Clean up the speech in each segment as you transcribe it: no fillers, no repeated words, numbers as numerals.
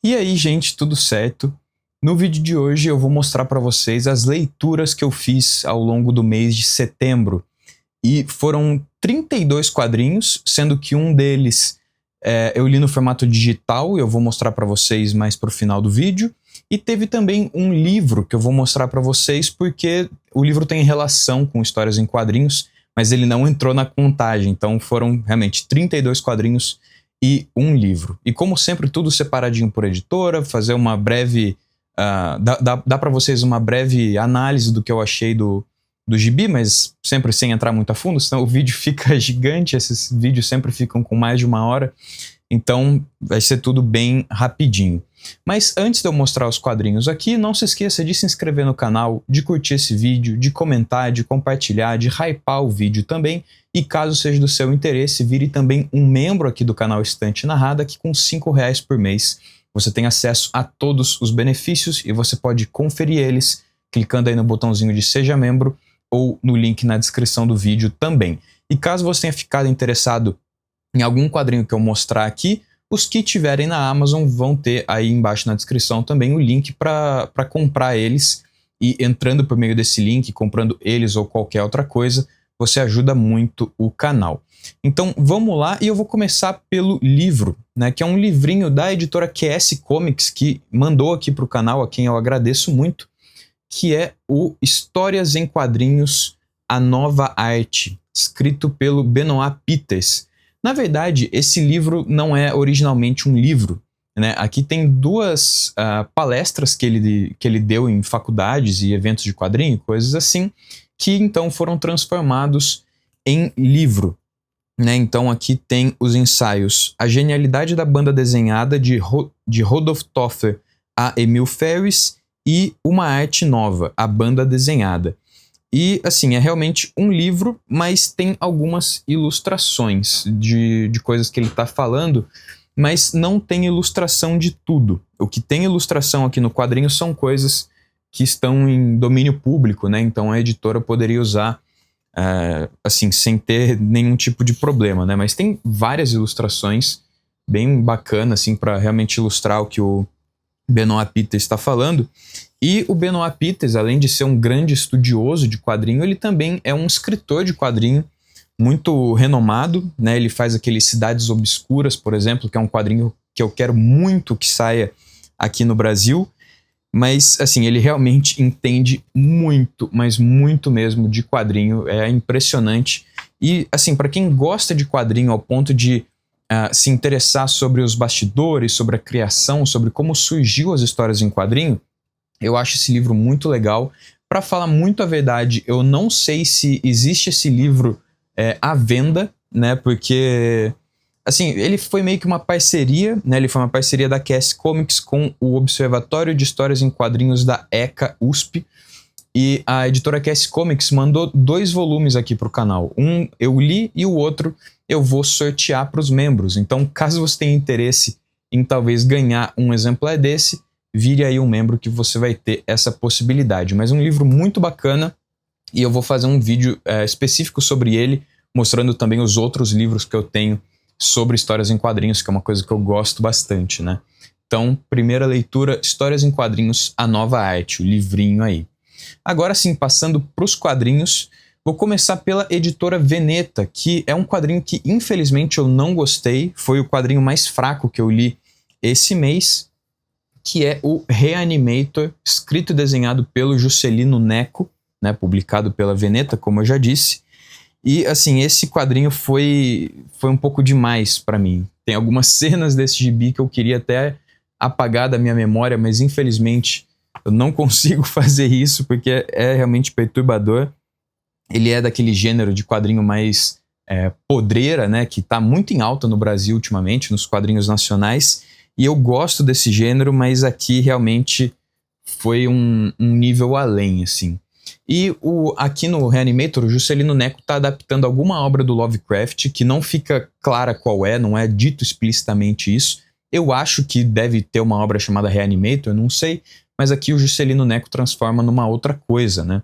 E aí, gente, tudo certo? No vídeo de hoje eu vou mostrar para vocês as leituras que eu fiz ao longo do mês de setembro. E foram 32 quadrinhos, sendo que um deles eu li no formato digital, e eu vou mostrar para vocês mais pro final do vídeo. E teve também um livro que eu vou mostrar para vocês, porque o livro tem relação com histórias em quadrinhos, mas ele não entrou na contagem, então foram realmente 32 quadrinhos e um livro. E como sempre, tudo separadinho por editora, fazer uma breve... dá para vocês uma breve análise do que eu achei do gibi, mas sempre sem entrar muito a fundo, senão o vídeo fica gigante, esses vídeos sempre ficam com mais de 1 hora, então vai ser tudo bem rapidinho. Mas antes de eu mostrar os quadrinhos aqui, não se esqueça de se inscrever no canal, de curtir esse vídeo, de comentar, de compartilhar, de hypar o vídeo também, e caso seja do seu interesse, vire também um membro aqui do canal Estante Narrada, que com R$5 por mês você tem acesso a todos os benefícios e você pode conferir eles clicando aí no botãozinho de Seja Membro ou no link na descrição do vídeo também. E caso você tenha ficado interessado em algum quadrinho que eu mostrar aqui, os que tiverem na Amazon vão ter aí embaixo na descrição também o link para comprar eles, e entrando por meio desse link, comprando eles ou qualquer outra coisa, você ajuda muito o canal. Então vamos lá, e eu vou começar pelo livro, né, que é um livrinho da editora QS Comics, que mandou aqui para o canal, a quem eu agradeço muito, que é o Histórias em Quadrinhos, A Nova Arte, escrito pelo Benoit Peters. Na verdade, esse livro não é originalmente um livro, né? Aqui tem duas palestras que ele deu em faculdades e eventos de quadrinho, coisas assim, que então foram transformados em livro, né? Então aqui tem os ensaios A Genialidade da Banda Desenhada, de Rodolphe Toffler a Emil Ferris, e Uma Arte Nova, A Banda Desenhada. E, assim, é realmente um livro, mas tem algumas ilustrações de coisas que ele está falando, mas não tem ilustração de tudo. O que tem ilustração aqui no quadrinho são coisas que estão em domínio público, né? Então a editora poderia usar, assim, sem ter nenhum tipo de problema, né? Mas tem várias ilustrações bem bacanas, assim, para realmente ilustrar o que o Benoit Peters está falando. E o Benoit Peters, além de ser um grande estudioso de quadrinho, ele também é um escritor de quadrinho muito renomado, né? Ele faz aquele Cidades Obscuras, por exemplo, que é um quadrinho que eu quero muito que saia aqui no Brasil, mas assim, ele realmente entende muito, mas muito mesmo de quadrinho, é impressionante. E assim, para quem gosta de quadrinho ao ponto de se interessar sobre os bastidores, sobre a criação, sobre como surgiu as histórias em quadrinho, eu acho esse livro muito legal. Para falar muito a verdade, eu não sei se existe esse livro à venda, né? Porque, assim, ele foi meio que uma parceria, né? Ele foi uma parceria da QS Comics com o Observatório de Histórias em Quadrinhos da ECA USP. E a editora QS Comics mandou 2 volumes aqui para o canal. Um eu li e o outro eu vou sortear para os membros. Então, caso você tenha interesse em talvez ganhar um exemplar desse, vire aí um membro que você vai ter essa possibilidade. Mas um livro muito bacana, e eu vou fazer um vídeo específico sobre ele, mostrando também os outros livros que eu tenho sobre histórias em quadrinhos, que é uma coisa que eu gosto bastante, né? Então, primeira leitura, Histórias em Quadrinhos, A Nova Arte, o livrinho aí. Agora sim, passando para os quadrinhos, vou começar pela editora Veneta, que é um quadrinho que infelizmente eu não gostei, foi o quadrinho mais fraco que eu li esse mês, que é o Reanimator, escrito e desenhado pelo Juscelino Neco, né, publicado pela Veneta, como eu já disse. E assim, esse quadrinho foi um pouco demais para mim. Tem algumas cenas desse gibi que eu queria até apagar da minha memória, mas infelizmente eu não consigo fazer isso, porque é realmente perturbador. Ele é daquele gênero de quadrinho mais podreira, né, que tá muito em alta no Brasil ultimamente, nos quadrinhos nacionais, e eu gosto desse gênero, mas aqui realmente foi um nível além, assim. E aqui no Reanimator, o Juscelino Neco tá adaptando alguma obra do Lovecraft, que não fica clara qual é, não é dito explicitamente isso. Eu acho que deve ter uma obra chamada Reanimator, não sei, mas aqui o Juscelino Neco transforma numa outra coisa, né?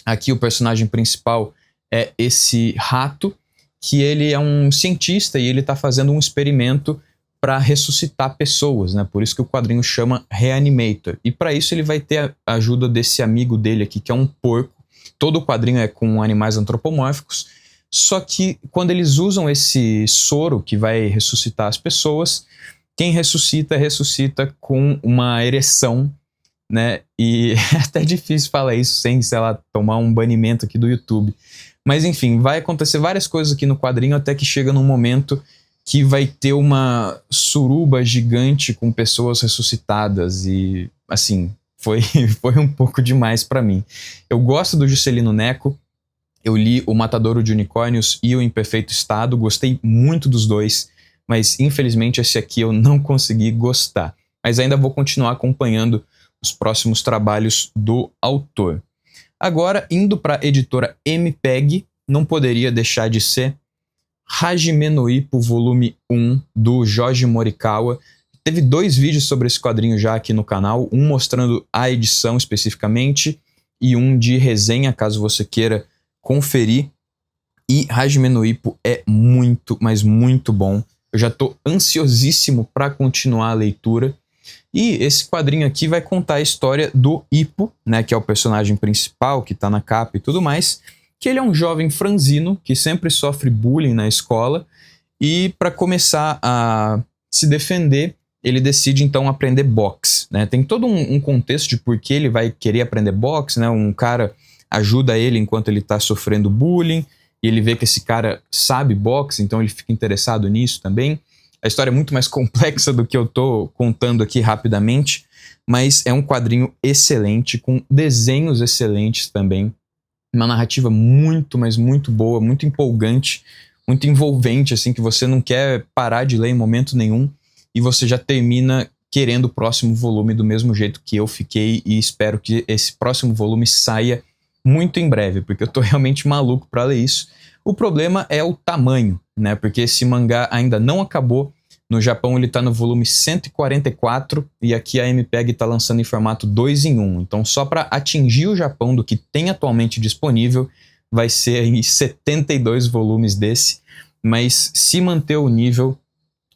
Aqui o personagem principal é esse rato, que ele é um cientista e ele está fazendo um experimento para ressuscitar pessoas, né? Por isso que o quadrinho chama Reanimator. E para isso ele vai ter a ajuda desse amigo dele aqui, que é um porco. Todo o quadrinho é com animais antropomórficos, só que quando eles usam esse soro que vai ressuscitar as pessoas, quem ressuscita com uma ereção, né? E é até difícil falar isso sem, sei lá, tomar um banimento aqui do YouTube. Mas enfim, vai acontecer várias coisas aqui no quadrinho até que chega num momento que vai ter uma suruba gigante com pessoas ressuscitadas e, assim, foi um pouco demais pra mim. Eu gosto do Juscelino Neco, eu li O Matadouro de Unicórnios e O Imperfeito Estado, gostei muito dos dois, mas infelizmente esse aqui eu não consegui gostar. Mas ainda vou continuar acompanhando os próximos trabalhos do autor. Agora, indo para a editora MPEG, não poderia deixar de ser Hajime no Ippo, volume 1, do Joji Morikawa. Teve 2 vídeos sobre esse quadrinho já aqui no canal, um mostrando a edição especificamente e um de resenha, caso você queira conferir. E Hajime no Ippo é muito, mas muito bom. Eu já estou ansiosíssimo para continuar a leitura. E esse quadrinho aqui vai contar a história do Ippo, né, que é o personagem principal, que está na capa e tudo mais, que ele é um jovem franzino que sempre sofre bullying na escola e para começar a se defender, ele decide então aprender boxe, né? Tem todo um contexto de por que ele vai querer aprender boxe, né? Um cara ajuda ele enquanto ele está sofrendo bullying e ele vê que esse cara sabe boxe, então ele fica interessado nisso também. A história é muito mais complexa do que eu tô contando aqui rapidamente, mas é um quadrinho excelente, com desenhos excelentes também. Uma narrativa muito, mas muito boa, muito empolgante, muito envolvente, assim, que você não quer parar de ler em momento nenhum e você já termina querendo o próximo volume do mesmo jeito que eu fiquei e espero que esse próximo volume saia muito em breve, porque eu tô realmente maluco para ler isso. O problema é o tamanho, né? Porque esse mangá ainda não acabou. No Japão ele tá no volume 144 e aqui a MPEG tá lançando em formato 2 em 1. Então só para atingir o Japão do que tem atualmente disponível vai ser em 72 volumes desse, mas se manter o nível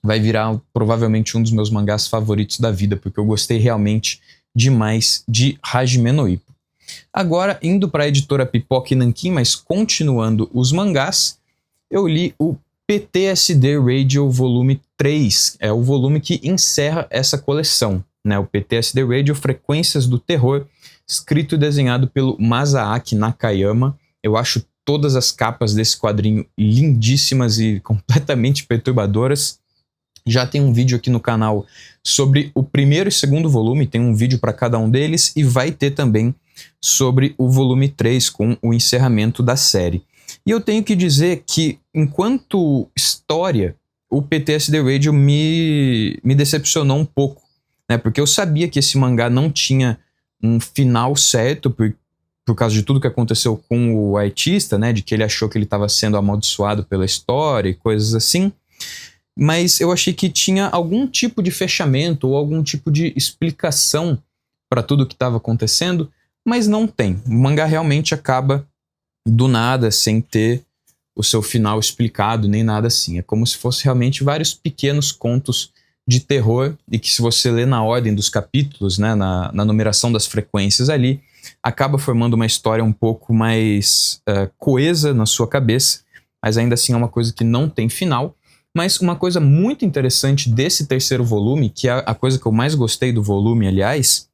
vai virar provavelmente um dos meus mangás favoritos da vida, porque eu gostei realmente demais de Hajime no Ippo. Agora, indo para a editora Pipoca e Nanquim, mas continuando os mangás, eu li o PTSD Radio volume 3, é o volume que encerra essa coleção, né? O PTSD Radio Frequências do Terror, escrito e desenhado pelo Masaaki Nakayama. Eu acho todas as capas desse quadrinho lindíssimas e completamente perturbadoras. Já tem um vídeo aqui no canal sobre o primeiro e segundo volume, tem um vídeo para cada um deles, e vai ter também sobre o volume 3, com o encerramento da série. E eu tenho que dizer que, enquanto história, o PTSD Radio me decepcionou um pouco, né? Porque eu sabia que esse mangá não tinha um final certo, por causa de tudo que aconteceu com o artista, né? De que ele achou que ele estava sendo amaldiçoado pela história e coisas assim. Mas eu achei que tinha algum tipo de fechamento ou algum tipo de explicação para tudo que estava acontecendo, mas não tem. O mangá realmente acaba do nada, sem ter o seu final explicado, nem nada assim. É como se fosse realmente vários pequenos contos de terror, e que se você lê na ordem dos capítulos, né, na numeração das frequências ali, acaba formando uma história um pouco mais coesa na sua cabeça, mas ainda assim é uma coisa que não tem final. Mas uma coisa muito interessante desse terceiro volume, que é a coisa que eu mais gostei do volume, aliás,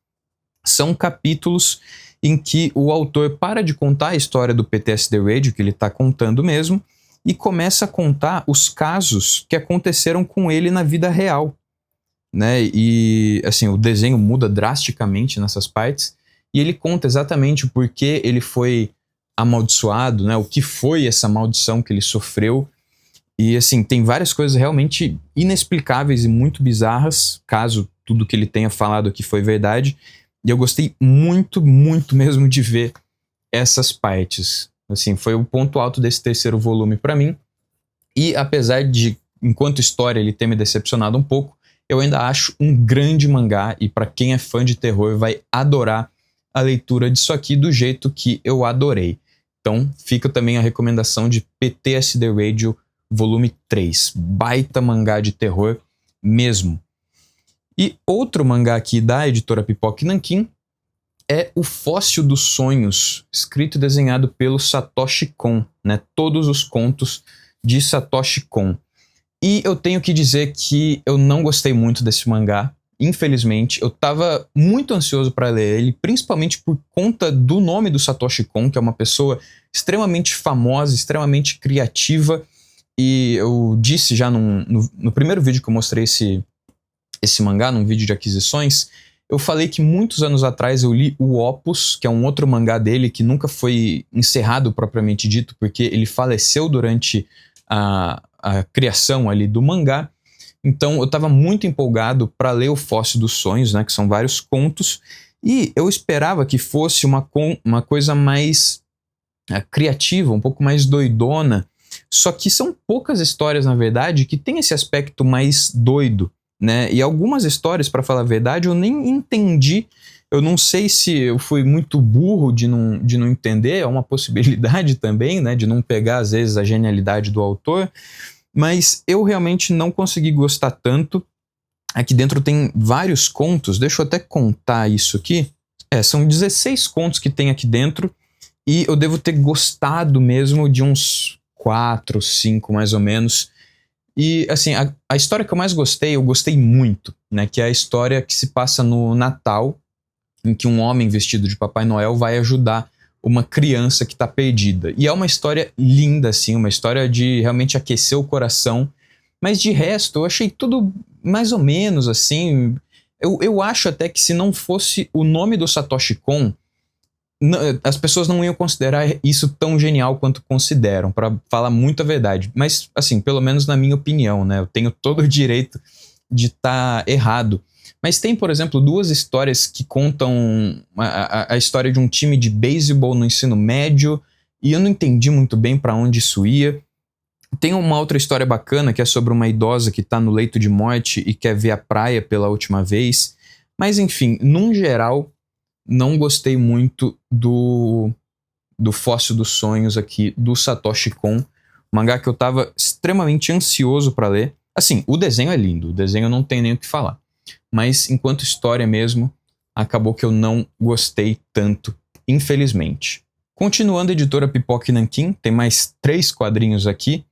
são capítulos em que o autor para de contar a história do PTSD Radio, que ele está contando mesmo, e começa a contar os casos que aconteceram com ele na vida real, né? E assim, o desenho muda drasticamente nessas partes, e ele conta exatamente o porquê ele foi amaldiçoado, né? O que foi essa maldição que ele sofreu. E assim, tem várias coisas realmente inexplicáveis e muito bizarras, caso tudo que ele tenha falado aqui foi verdade. E eu gostei muito, muito mesmo de ver essas partes. Assim, foi o ponto alto desse terceiro volume para mim. E apesar de, enquanto história, ele ter me decepcionado um pouco, eu ainda acho um grande mangá. E para quem é fã de terror, vai adorar a leitura disso aqui do jeito que eu adorei. Então, fica também a recomendação de PTSD Radio volume 3. Baita mangá de terror. mesmo. E outro mangá aqui da editora Pipoca Nankin é O Fóssil dos Sonhos, escrito e desenhado pelo Satoshi Kon, né? Todos os contos de Satoshi Kon. E eu tenho que dizer que eu não gostei muito desse mangá, infelizmente. Eu tava muito ansioso para ler ele, principalmente por conta do nome do Satoshi Kon, que é uma pessoa extremamente famosa, extremamente criativa. E eu disse já no primeiro vídeo que eu mostrei esse mangá, num vídeo de aquisições, eu falei que muitos anos atrás eu li o Opus, que é um outro mangá dele que nunca foi encerrado propriamente dito, porque ele faleceu durante a criação ali do mangá. Então eu estava muito empolgado para ler O Fóssil dos Sonhos, né, que são vários contos, e eu esperava que fosse uma coisa mais criativa, um pouco mais doidona, só que são poucas histórias, na verdade, que tem esse aspecto mais doido, né? E algumas histórias, para falar a verdade, eu nem entendi. Eu não sei se eu fui muito burro de não entender, é uma possibilidade também, né? De não pegar, às vezes, a genialidade do autor, mas eu realmente não consegui gostar tanto. Aqui dentro tem vários contos, deixa eu até contar isso aqui. São 16 contos que tem aqui dentro, e eu devo ter gostado mesmo de uns 4, 5 mais ou menos. E assim, a história que eu mais gostei, eu gostei muito, né? Que é a história que se passa no Natal, em que um homem vestido de Papai Noel vai ajudar uma criança que está perdida. E é uma história linda, assim, uma história de realmente aquecer o coração. Mas de resto, eu achei tudo mais ou menos assim. Eu acho até que se não fosse o nome do Satoshi Kon, as pessoas não iam considerar isso tão genial quanto consideram, para falar muito a verdade. Mas, assim, pelo menos na minha opinião, né? Eu tenho todo o direito de estar errado. Mas tem, por exemplo, 2 histórias que contam a história de um time de beisebol no ensino médio, e eu não entendi muito bem para onde isso ia. Tem uma outra história bacana que é sobre uma idosa que está no leito de morte e quer ver a praia pela última vez. Mas, enfim, num geral, não gostei muito do Fóssil dos Sonhos aqui, do Satoshi Kon. Mangá que eu tava extremamente ansioso para ler. Assim, o desenho é lindo, o desenho não tem nem o que falar. Mas enquanto história mesmo, acabou que eu não gostei tanto, infelizmente. Continuando a editora Pipoca Nankin, tem mais 3 quadrinhos aqui.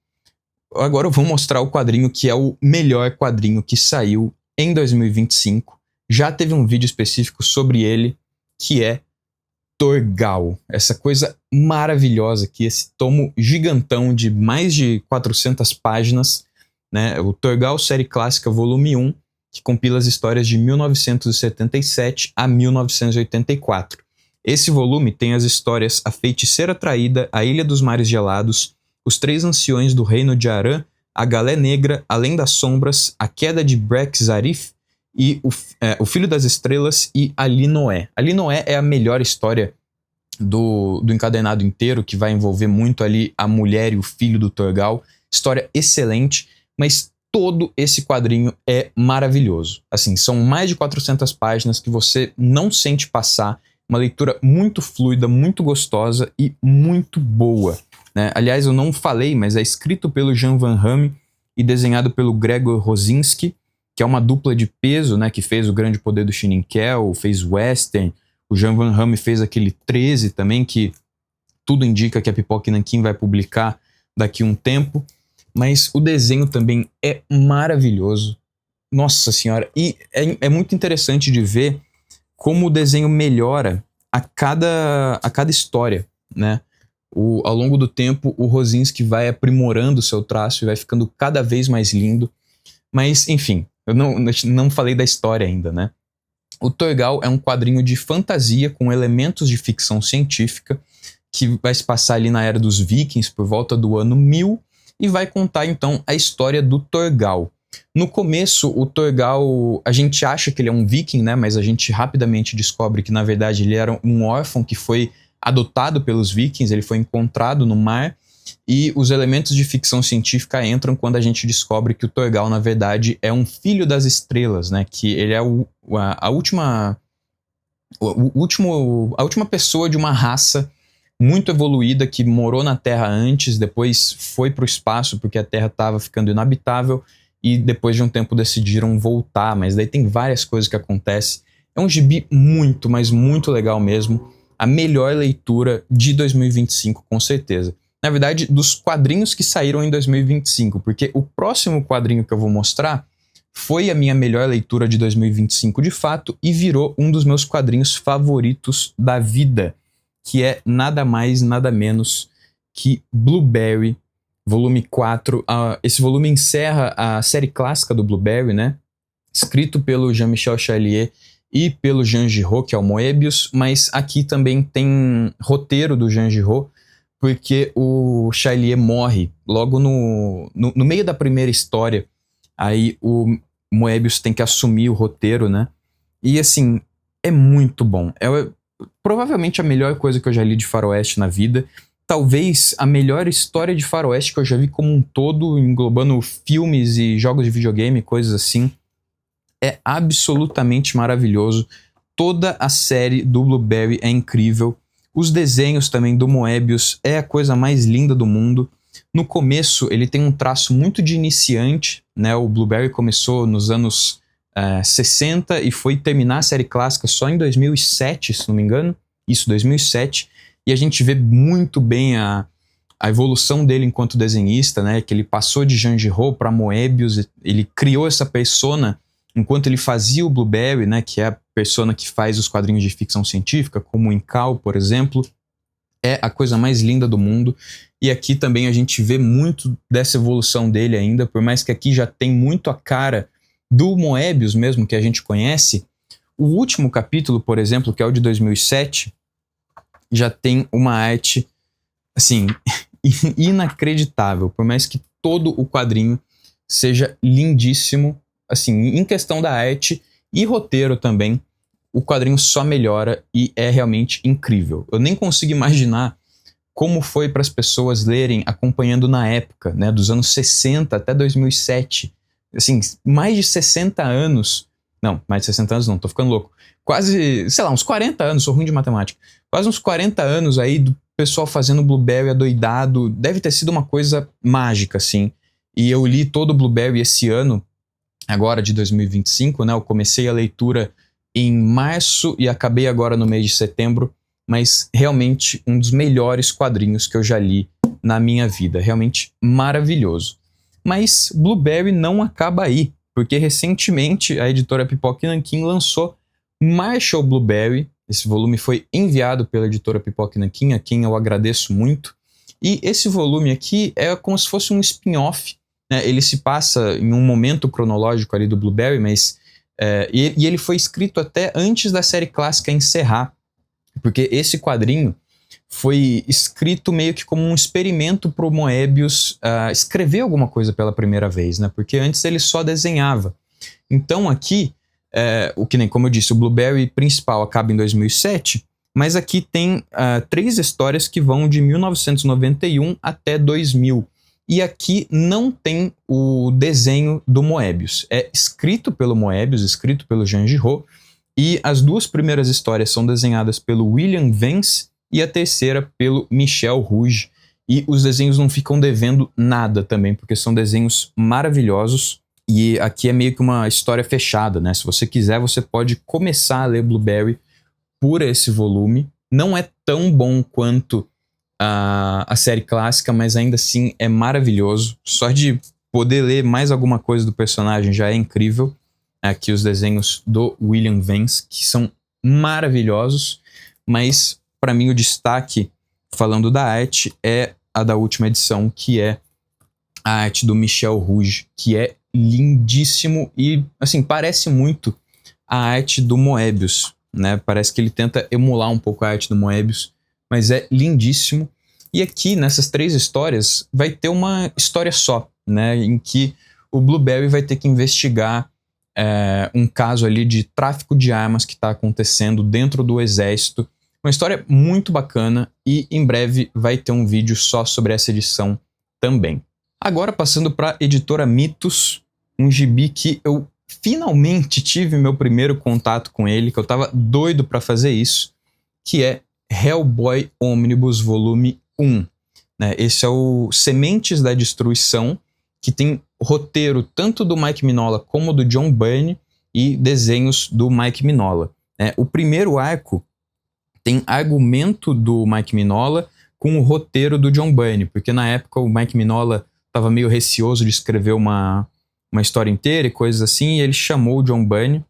Agora eu vou mostrar o quadrinho que é o melhor quadrinho que saiu em 2025. Já teve um vídeo específico sobre ele, que é Torgal. Essa coisa maravilhosa aqui, esse tomo gigantão de mais de 400 páginas, né? O Torgal Série Clássica Volume 1, que compila as histórias de 1977 a 1984. Esse volume tem as histórias A Feiticeira Traída, A Ilha dos Mares Gelados, Os Três Anciões do Reino de Aran, A Galé Negra, Além das Sombras, A Queda de Brex-Zarif, e o Filho das Estrelas e Ali Noé. Ali Noé é a melhor história do encadernado inteiro, que vai envolver muito ali a mulher e o filho do Torgal. História excelente, mas todo esse quadrinho é maravilhoso. Assim, são mais de 400 páginas que você não sente passar. Uma leitura muito fluida, muito gostosa e muito boa, né? Aliás, eu não falei, mas é escrito pelo Jan Van Hamme e desenhado pelo Gregor Rosinski, que é uma dupla de peso, né, que fez O Grande Poder do Shininkel, fez Western. O Jan Van Hamme fez aquele 13 também, que tudo indica que a Pipoca Nankin vai publicar daqui a um tempo. Mas o desenho também é maravilhoso. Nossa senhora, e é muito interessante de ver como o desenho melhora a cada história, né? Ao longo do tempo, o Rosinski vai aprimorando o seu traço e vai ficando cada vez mais lindo. Mas, enfim, eu não falei da história ainda, né? O Torgal é um quadrinho de fantasia com elementos de ficção científica que vai se passar ali na era dos Vikings, por volta do ano 1000, e vai contar, então, a história do Torgal. No começo, o Torgal, a gente acha que ele é um viking, né? Mas a gente rapidamente descobre que, na verdade, ele era um órfão que foi adotado pelos vikings, ele foi encontrado no mar, e os elementos de ficção científica entram quando a gente descobre que o Torgal, na verdade, é um filho das estrelas, né? Que ele é a última pessoa de uma raça muito evoluída que morou na Terra antes, depois foi para o espaço porque a Terra estava ficando inabitável, e depois de um tempo decidiram voltar, mas daí tem várias coisas que acontecem. É um gibi muito, mas muito legal mesmo. A melhor leitura de 2025, com certeza. Na verdade, dos quadrinhos que saíram em 2025, porque o próximo quadrinho que eu vou mostrar foi a minha melhor leitura de 2025 de fato e virou um dos meus quadrinhos favoritos da vida, que é nada mais, nada menos que Blueberry, volume 4. Esse volume encerra a série clássica do Blueberry, né? Escrito pelo Jean-Michel Charlier e pelo Jean Giraud, que é o Moebius, mas aqui também tem roteiro do Jean Giraud, porque o Charlier morre logo no meio da primeira história. Aí o Moebius tem que assumir o roteiro, né? E assim, é muito bom. É provavelmente a melhor coisa que eu já li de faroeste na vida. Talvez a melhor história de faroeste que eu já vi como um todo, englobando filmes e jogos de videogame, coisas assim. É absolutamente maravilhoso. Toda a série do Blueberry é incrível. Os desenhos também do Moebius é a coisa mais linda do mundo. No começo ele tem um traço muito de iniciante, né? O Blueberry começou nos anos 60 e foi terminar a série clássica só em 2007, se não me engano. Isso, 2007. E a gente vê muito bem a evolução dele enquanto desenhista, né? Que ele passou de Jean Giraud para Moebius, ele criou essa persona enquanto ele fazia o Blueberry, né, que é a persona que faz os quadrinhos de ficção científica, como o Incal, por exemplo, é a coisa mais linda do mundo. E aqui também a gente vê muito dessa evolução dele ainda, por mais que aqui já tem muito a cara do Moebius mesmo, que a gente conhece. O último capítulo, por exemplo, que é o de 2007, já tem uma arte, assim, inacreditável, por mais que todo o quadrinho seja lindíssimo. Assim, em questão da arte e roteiro também, o quadrinho só melhora e é realmente incrível. Eu nem consigo imaginar como foi para as pessoas lerem acompanhando na época, né, dos anos 60 até 2007. Assim, mais de 60 anos. Não, mais de 60 anos não, tô ficando louco. Quase, sei lá, uns 40 anos, sou ruim de matemática. Quase uns 40 anos aí do pessoal fazendo Blueberry adoidado. Deve ter sido uma coisa mágica, assim. E eu li todo o Blueberry esse ano, agora de 2025, né? Eu comecei a leitura em março e acabei agora no mês de setembro, mas realmente um dos melhores quadrinhos que eu já li na minha vida, realmente maravilhoso. Mas Blueberry não acaba aí, porque recentemente a editora Pipoca e Nanquim lançou Marshall Blueberry. Esse volume foi enviado pela editora Pipoca e Nanquim, a quem eu agradeço muito. E esse volume aqui é como se fosse um spin-off, né? Ele se passa em um momento cronológico ali do Blueberry, mas e ele foi escrito até antes da série clássica encerrar, porque esse quadrinho foi escrito meio que como um experimento para o Moebius escrever alguma coisa pela primeira vez, né? Porque antes ele só desenhava. Então aqui, o que nem como eu disse, o Blueberry principal acaba em 2007, mas aqui tem 3 histórias que vão de 1991 até 2000. E aqui não tem o desenho do Moebius. É escrito pelo Moebius, escrito pelo Jean Giraud, e as 2 primeiras histórias são desenhadas pelo William Vance e a terceira pelo Michel Rouge. E os desenhos não ficam devendo nada também, porque são desenhos maravilhosos. E aqui é meio que uma história fechada, né? Se você quiser, você pode começar a ler Blueberry por esse volume. Não é tão bom quanto a série clássica, mas ainda assim é maravilhoso. Só de poder ler mais alguma coisa do personagem já é incrível. Aqui os desenhos do William Vance, que são maravilhosos, mas para mim o destaque, falando da arte, é a da última edição, que é a arte do Michel Rouge, que é lindíssimo e, assim, parece muito a arte do Moebius, né? Parece que ele tenta emular um pouco a arte do Moebius, mas é lindíssimo. E aqui, nessas 3 histórias, vai ter uma história só, né? Em que o Blueberry vai ter que investigar um caso ali de tráfico de armas que está acontecendo dentro do exército. Uma história muito bacana e em breve vai ter um vídeo só sobre essa edição também. Agora passando para a editora Mitos, um gibi que eu finalmente tive meu primeiro contato com ele, que eu estava doido para fazer isso, que é Hellboy Omnibus Volume 1. Esse é o Sementes da Destruição, que tem roteiro tanto do Mike Mignola como do John Byrne e desenhos do Mike Mignola. O primeiro arco tem argumento do Mike Mignola com o roteiro do John Byrne, porque na época o Mike Mignola estava meio receoso de escrever uma história inteira e coisas assim, e ele chamou o John Byrne,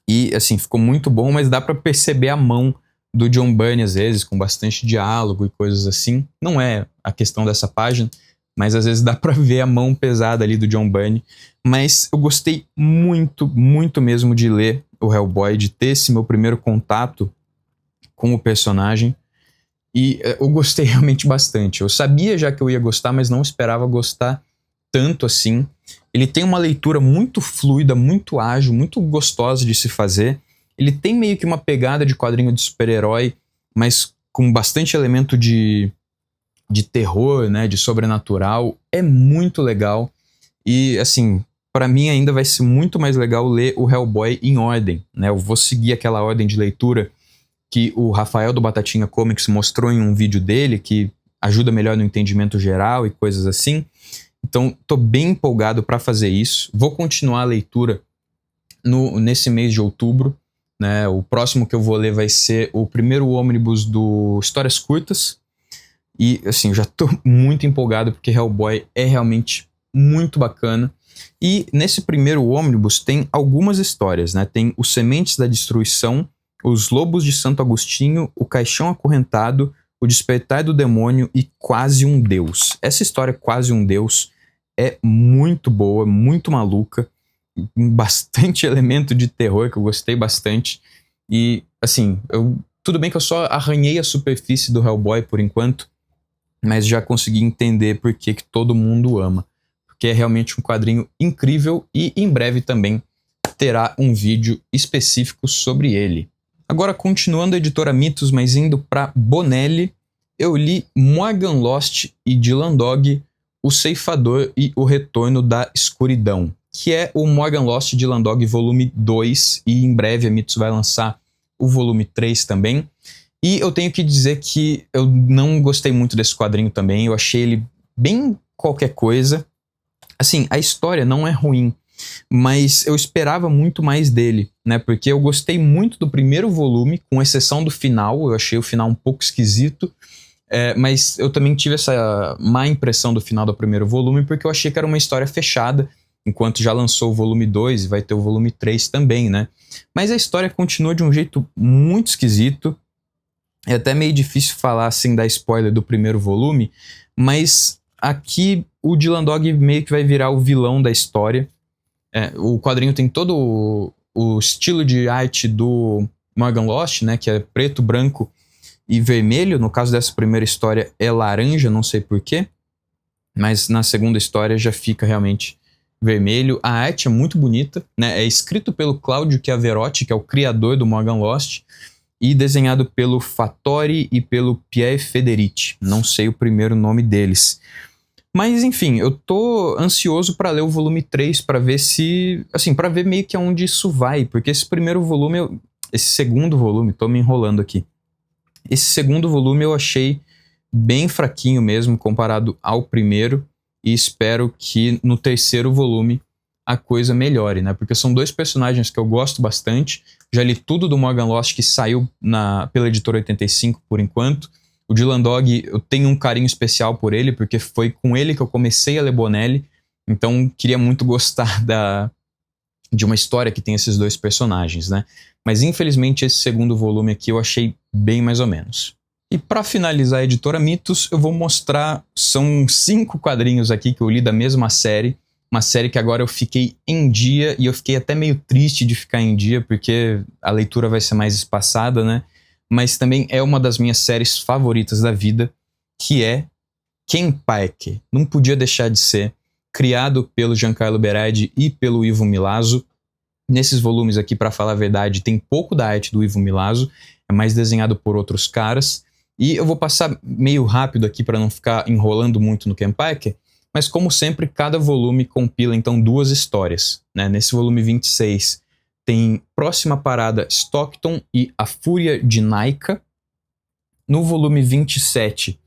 e assim, ficou muito bom, mas dá para perceber a mão do John Byrne às vezes, com bastante diálogo e coisas assim. Não é a questão dessa página, mas às vezes dá pra ver a mão pesada ali do John Byrne. Mas eu gostei muito, muito mesmo de ler o Hellboy, de ter esse meu primeiro contato com o personagem. E eu gostei realmente bastante. Eu sabia já que eu ia gostar, mas não esperava gostar tanto assim. Ele tem uma leitura muito fluida, muito ágil, muito gostosa de se fazer. Ele tem meio que uma pegada de quadrinho de super-herói, mas com bastante elemento de terror, né, de sobrenatural. É muito legal. E, assim, para mim ainda vai ser muito mais legal ler o Hellboy em ordem, né? Eu vou seguir aquela ordem de leitura que o Rafael do Batatinha Comics mostrou em um vídeo dele, que ajuda melhor no entendimento geral e coisas assim. Então, tô bem empolgado para fazer isso. Vou continuar a leitura nesse mês de outubro, né? O próximo que eu vou ler vai ser o primeiro ônibus do Histórias Curtas. E, assim, eu já tô muito empolgado porque Hellboy é realmente muito bacana. E nesse primeiro ônibus tem algumas histórias, né? Tem Os Sementes da Destruição, Os Lobos de Santo Agostinho, O Caixão Acorrentado, O Despertar do Demônio e Quase um Deus. Essa história, Quase um Deus, é muito boa, muito maluca, bastante elemento de terror que eu gostei bastante. E, assim, tudo bem que eu só arranhei a superfície do Hellboy por enquanto, mas já consegui entender por que todo mundo ama. Porque é realmente um quadrinho incrível e em breve também terá um vídeo específico sobre ele. Agora, continuando a editora Mitos, mas indo para Bonelli, eu li Morgan Lost e Dylan Dog, O Ceifador e O Retorno da Escuridão, que é o Morgan Lost e Dylan Dog volume 2, e em breve a Mitos vai lançar o volume 3 também. E eu tenho que dizer que eu não gostei muito desse quadrinho também, eu achei ele bem qualquer coisa. Assim, a história não é ruim, mas eu esperava muito mais dele, né? Porque eu gostei muito do primeiro volume, com exceção do final, eu achei o final um pouco esquisito, mas eu também tive essa má impressão do final do primeiro volume, porque eu achei que era uma história fechada, enquanto já lançou o volume 2 e vai ter o volume 3 também, né? Mas a história continua de um jeito muito esquisito. É até meio difícil falar assim, dar spoiler do primeiro volume, mas aqui o Dylan Dog meio que vai virar o vilão da história. O quadrinho tem todo o estilo de arte do Morgan Lost, né, que é preto, branco e vermelho. No caso dessa primeira história é laranja, não sei porquê, mas na segunda história já fica realmente vermelho. A arte é muito bonita, né? É escrito pelo Claudio Chiaverotti, que é o criador do Morgan Lost, e desenhado pelo Fattori e pelo Pierre Federici. Não sei o primeiro nome deles. Mas enfim, eu tô ansioso para ler o volume 3 para ver se, assim, para ver meio que aonde isso vai, porque esse segundo volume, tô me enrolando aqui. Esse segundo volume eu achei bem fraquinho mesmo comparado ao primeiro, e espero que no terceiro volume a coisa melhore, né? Porque são dois personagens que eu gosto bastante. Já li tudo do Morgan Lost que saiu pela editora 85 por enquanto. O Dylan Dog, eu tenho um carinho especial por ele, porque foi com ele que eu comecei a ler Bonelli. Então queria muito gostar de uma história que tem esses dois personagens, né? Mas infelizmente esse segundo volume aqui eu achei bem mais ou menos. E para finalizar a editora Mitos, eu vou mostrar, são 5 quadrinhos aqui que eu li da mesma série. Uma série que agora eu fiquei em dia, e eu fiquei até meio triste de ficar em dia, porque a leitura vai ser mais espaçada, né? Mas também é uma das minhas séries favoritas da vida, que é Ken Parker. Não podia deixar de ser. Criado pelo Giancarlo Berardi e pelo Ivo Milazzo. Nesses volumes aqui, para falar a verdade, tem pouco da arte do Ivo Milazzo, é mais desenhado por outros caras. E eu vou passar meio rápido aqui para não ficar enrolando muito no Ken Parker, mas como sempre, cada volume compila então 2 histórias, né? Nesse volume 26 tem Próxima Parada Stockton e A Fúria de Naika. No volume 27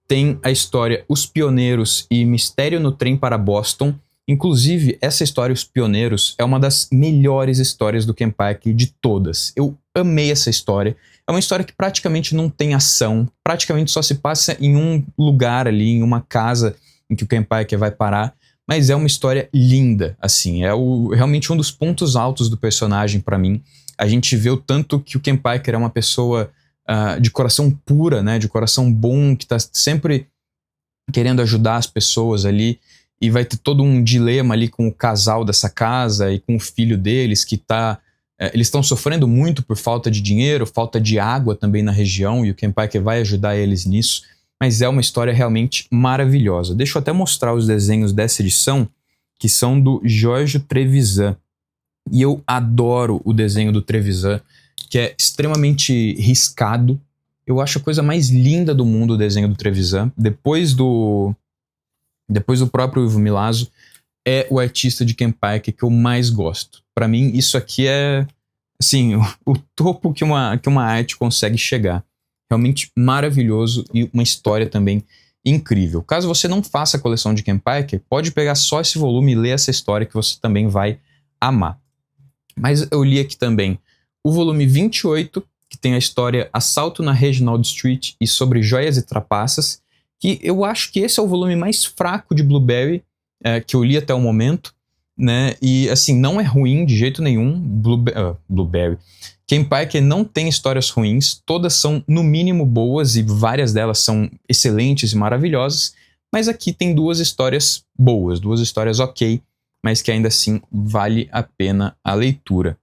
tem a história Os Pioneiros e Mistério no Trem para Boston, Inclusive, essa história, Os Pioneiros, é uma das melhores histórias do Kenpachi de todas. Eu amei essa história. É uma história que praticamente não tem ação, praticamente só se passa em um lugar ali, em uma casa em que o Kenpachi vai parar, mas é uma história linda, assim, realmente um dos pontos altos do personagem pra mim. A gente vê o tanto que o Kenpachi é uma pessoa de coração pura, né, de coração bom, que tá sempre querendo ajudar as pessoas ali, e vai ter todo um dilema ali com o casal dessa casa e com o filho deles, que eles estão sofrendo muito por falta de dinheiro, falta de água também na região, e o Kenpachi vai ajudar eles nisso, mas é uma história realmente maravilhosa. Deixa eu até mostrar os desenhos dessa edição, que são do Jorge Trevisan, e eu adoro o desenho do Trevisan, que é extremamente riscado. Eu acho a coisa mais linda do mundo o desenho do Trevisan, depois do próprio Ivo Milazzo, é o artista de Kenpachi que eu mais gosto. Para mim, isso aqui é, assim, o topo que uma arte consegue chegar. Realmente maravilhoso e uma história também incrível. Caso você não faça a coleção de Kenpachi, pode pegar só esse volume e ler essa história que você também vai amar. Mas eu li aqui também o volume 28, que tem a história Assalto na Reginald Street e sobre joias e trapaças, que eu acho que esse é o volume mais fraco de Blueberry que eu li até o momento, né? E assim, não é ruim de jeito nenhum. Blueberry. Kenpachi não tem histórias ruins, todas são no mínimo boas e várias delas são excelentes e maravilhosas, mas aqui tem duas histórias boas, duas histórias ok, mas que ainda assim vale a pena a leitura.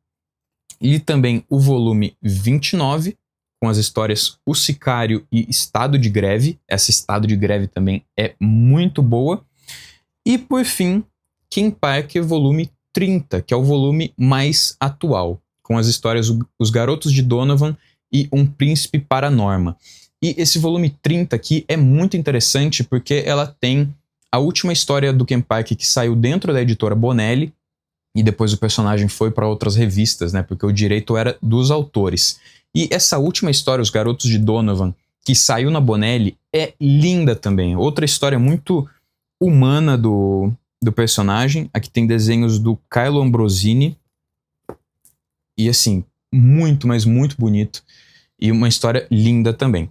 E também o volume 29, com as histórias O Sicário e Estado de Greve. Essa Estado de Greve também é muito boa. E por fim, Kenpachi volume 30, que é o volume mais atual, com as histórias Os Garotos de Donovan e Um Príncipe para Norma. E esse volume 30 aqui é muito interessante porque ela tem a última história do Kenpachi que saiu dentro da editora Bonelli, e depois o personagem foi para outras revistas, né, porque o direito era dos autores. E essa última história, Os Garotos de Donovan, que saiu na Bonelli, é linda também. Outra história muito humana do personagem. Aqui tem desenhos do Kylo Ambrosini. E assim, muito, mas muito bonito. E uma história linda também.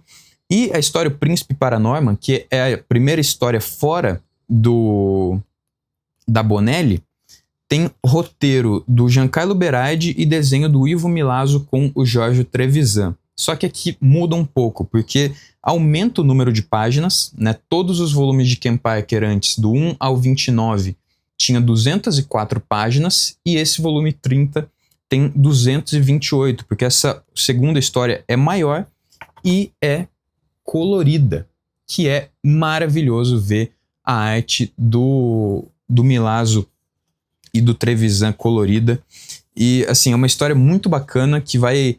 E a história O Príncipe para Norma, que é a primeira história fora da Bonelli, tem roteiro do Giancarlo Berardi e desenho do Ivo Milazzo com o Jorge Trevisan. Só que aqui muda um pouco, porque aumenta o número de páginas, né? Todos os volumes de Kenpachi antes, do 1 ao 29, tinha 204 páginas, e esse volume 30 tem 228, porque essa segunda história é maior e é colorida, que é maravilhoso ver a arte do Milazzo e do Trevisan colorida. E assim, é uma história muito bacana que vai...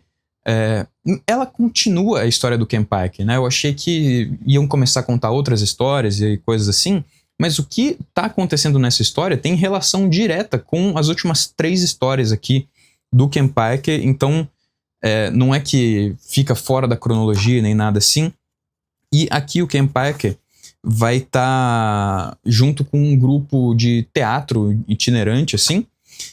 ela continua a história do Kenpachi, né? Eu achei que iam começar a contar outras histórias e coisas assim, mas o que está acontecendo nessa história tem relação direta com as últimas 3 histórias aqui do Kenpachi, então não é que fica fora da cronologia nem nada assim. E aqui o Kenpachi vai estar junto com um grupo de teatro itinerante, assim,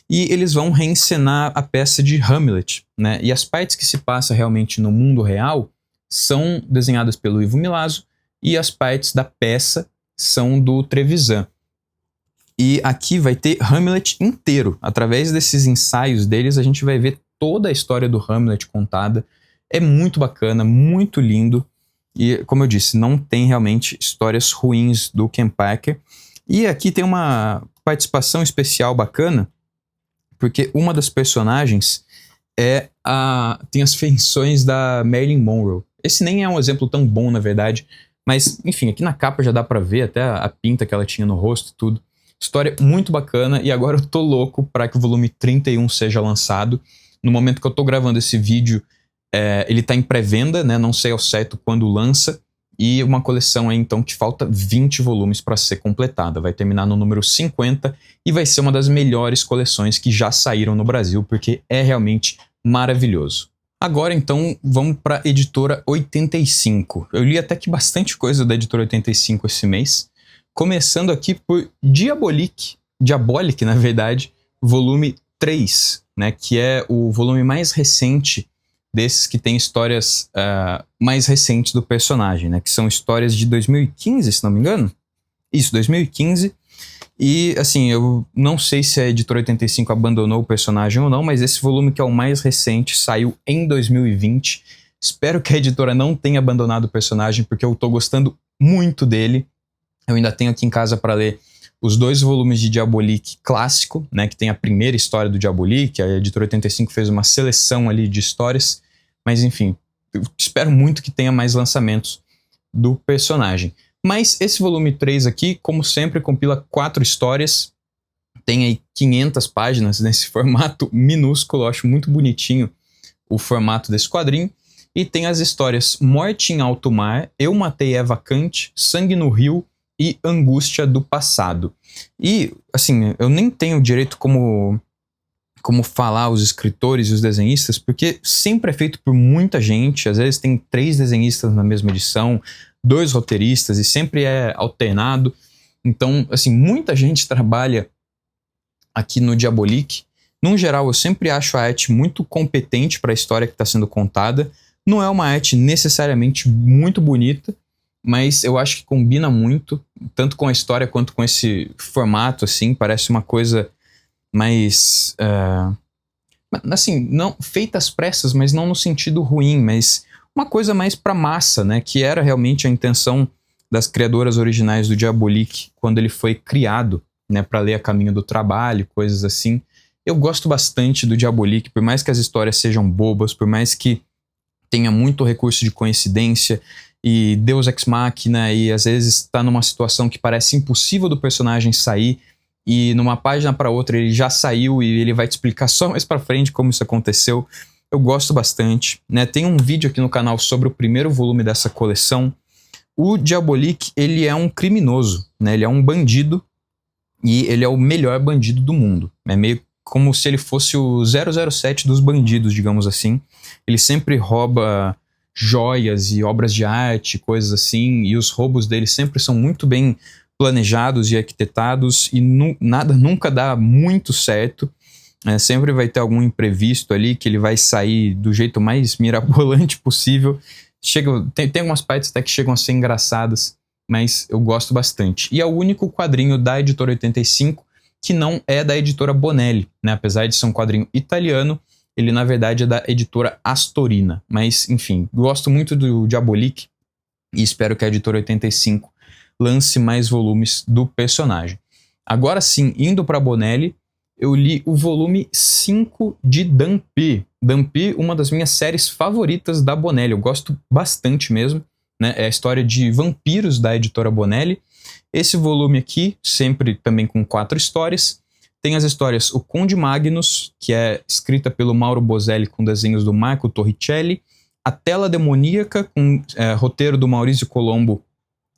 e eles vão reencenar a peça de Hamlet, né? E as partes que se passam realmente no mundo real são desenhadas pelo Ivo Milazzo, e as partes da peça são do Trevisan. E aqui vai ter Hamlet inteiro. Através desses ensaios deles, a gente vai ver toda a história do Hamlet contada. É muito bacana, muito lindo. E, como eu disse, não tem realmente histórias ruins do Kenpachi. E aqui tem uma participação especial bacana, porque uma das personagens tem as feições da Marilyn Monroe. Esse nem é um exemplo tão bom, na verdade, mas, enfim, aqui na capa já dá pra ver até a pinta que ela tinha no rosto e tudo. História muito bacana, e agora eu tô louco para que o volume 31 seja lançado. No momento que eu tô gravando esse vídeo, ele tá em pré-venda, né? Não sei ao certo quando lança, e uma coleção aí, então, que falta 20 volumes para ser completada. Vai terminar no número 50 e vai ser uma das melhores coleções que já saíram no Brasil, porque é realmente maravilhoso. Agora, então, vamos para a editora 85. Eu li até que bastante coisa da editora 85 esse mês, começando aqui por Diabolik, Diabolic, na verdade, volume 3, né, que é o volume mais recente desses que tem histórias mais recentes do personagem, né, que são histórias de 2015, se não me engano. Isso, 2015. E, assim, eu não sei se a Editora 85 abandonou o personagem ou não, mas esse volume, que é o mais recente, saiu em 2020. Espero que a editora não tenha abandonado o personagem, porque eu tô gostando muito dele. Eu ainda tenho aqui em casa para ler os 2 volumes de Diabolic clássico, né, que tem a primeira história do Diabolic. A Editora 85 fez uma seleção ali de histórias, mas enfim, eu espero muito que tenha mais lançamentos do personagem. Mas esse volume 3 aqui, como sempre, compila 4 histórias, tem aí 500 páginas nesse formato minúsculo. Eu acho muito bonitinho o formato desse quadrinho. E tem as histórias Morte em Alto Mar, Eu Matei Eva Kant, Sangue no Rio e Angústia do Passado. E, assim, eu nem tenho direito como falar os escritores e os desenhistas, porque sempre é feito por muita gente. Às vezes tem 3 desenhistas na mesma edição, 2 roteiristas, e sempre é alternado. Então, assim, muita gente trabalha aqui no Diabolic. No geral, eu sempre acho a arte muito competente para a história que está sendo contada. Não é uma arte necessariamente muito bonita, mas eu acho que combina muito, tanto com a história quanto com esse formato, assim. Parece uma coisa mais... assim, não feita às pressas, mas não no sentido ruim, mas uma coisa mais pra massa, né? Que era realmente a intenção das criadoras originais do Diabolic quando ele foi criado, né? Pra ler A Caminho do Trabalho, coisas assim. Eu gosto bastante do Diabolic, por mais que as histórias sejam bobas, por mais que tenha muito recurso de coincidência e Deus Ex Machina, e às vezes tá numa situação que parece impossível do personagem sair, e numa página para outra ele já saiu e ele vai te explicar só mais para frente como isso aconteceu. Eu gosto bastante, né? Tem um vídeo aqui no canal sobre o primeiro volume dessa coleção. O Diabolic, ele é um criminoso, né? Ele é um bandido, e ele é o melhor bandido do mundo. É meio como se ele fosse o 007 dos bandidos, digamos assim. Ele sempre rouba joias e obras de arte, coisas assim, e os roubos dele sempre são muito bem planejados e arquitetados, e nada nunca dá muito certo. Sempre vai ter algum imprevisto ali, que ele vai sair do jeito mais mirabolante possível. Tem algumas partes até que chegam a ser engraçadas, mas eu gosto bastante. E é o único quadrinho da Editora 85 que não é da Editora Bonelli, né? Apesar de ser um quadrinho italiano, ele na verdade é da Editora Astorina. Mas, enfim, gosto muito do Diabolic e espero que a Editora 85 lance mais volumes do personagem. Agora sim, indo para Bonelli, eu li o volume 5 de Dampi. Dampi, uma das minhas séries favoritas da Bonelli. Eu gosto bastante mesmo, né? É a história de vampiros da Editora Bonelli. Esse volume aqui, sempre também com 4 histórias. Tem as histórias O Conde Magnus, que é escrita pelo Mauro Bozelli com desenhos do Marco Torricelli. A Tela Demoníaca, com roteiro do Maurício Colombo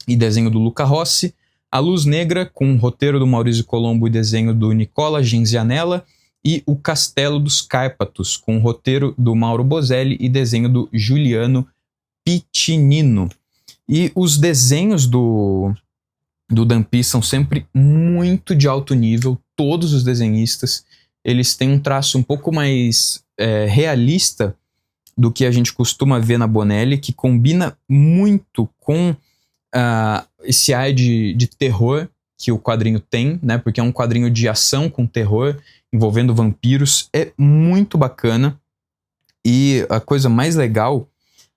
e desenho do Luca Rossi. A Luz Negra, com roteiro do Maurício Colombo e desenho do Nicola Genzianella. E O Castelo dos Cárpatos, com roteiro do Mauro Bozelli e desenho do Giuliano Piccinino. E os desenhos do Dampi são sempre muito de alto nível. Todos os desenhistas, eles têm um traço um pouco mais realista do que a gente costuma ver na Bonelli, que combina muito com esse ar de terror que o quadrinho tem, né? Porque é um quadrinho de ação com terror, envolvendo vampiros. É muito bacana. E a coisa mais legal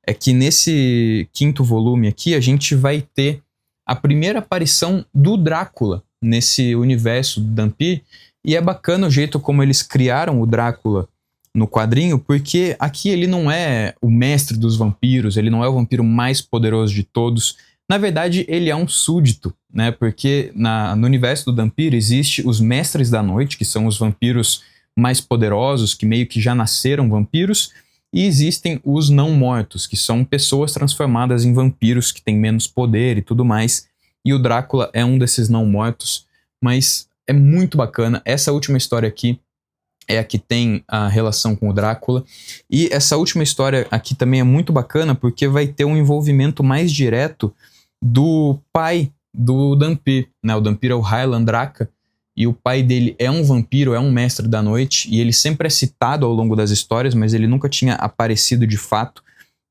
é que nesse 5º volume aqui, a gente vai ter a primeira aparição do Drácula nesse universo do Dampi. E é bacana o jeito como eles criaram o Drácula no quadrinho, porque aqui ele não é o mestre dos vampiros, ele não é o vampiro mais poderoso de todos. Na verdade, ele é um súdito, né? Porque no universo do Dampi existe os Mestres da Noite, que são os vampiros mais poderosos, que meio que já nasceram vampiros, e existem os não-mortos, que são pessoas transformadas em vampiros, que têm menos poder e tudo mais. E o Drácula é um desses não-mortos, mas é muito bacana. Essa última história aqui é a que tem a relação com o Drácula. E essa última história aqui também é muito bacana, porque vai ter um envolvimento mais direto do pai do Dampi, né? O Dampi é o Harlan Draca, e o pai dele é um vampiro, é um mestre da noite, e ele sempre é citado ao longo das histórias, mas ele nunca tinha aparecido de fato,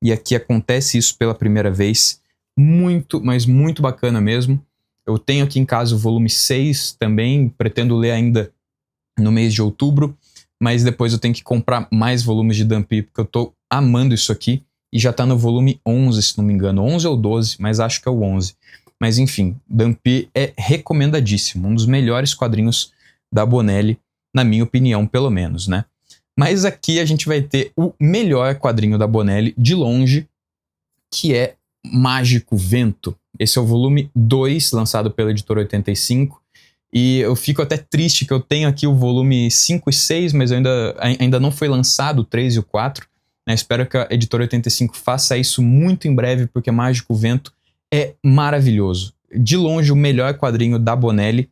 e aqui acontece isso pela primeira vez. Muito, mas muito bacana mesmo. Eu tenho aqui em casa o volume 6 também, pretendo ler ainda no mês de outubro, mas depois eu tenho que comprar mais volumes de Dunphy, porque eu tô amando isso aqui, e já tá no volume 11, se não me engano, 11 ou 12, mas acho que é o 11. Mas enfim, Dunphy é recomendadíssimo, um dos melhores quadrinhos da Bonelli, na minha opinião, pelo menos, né? Mas aqui a gente vai ter o melhor quadrinho da Bonelli, de longe, que é Mágico Vento. Esse é o volume 2, lançado pela Editora 85, e eu fico até triste que eu tenho aqui o volume 5 e 6, mas ainda não foi lançado o 3 e o 4, né? Espero que a Editora 85 faça isso muito em breve, porque Mágico Vento é maravilhoso. De longe, o melhor quadrinho da Bonelli.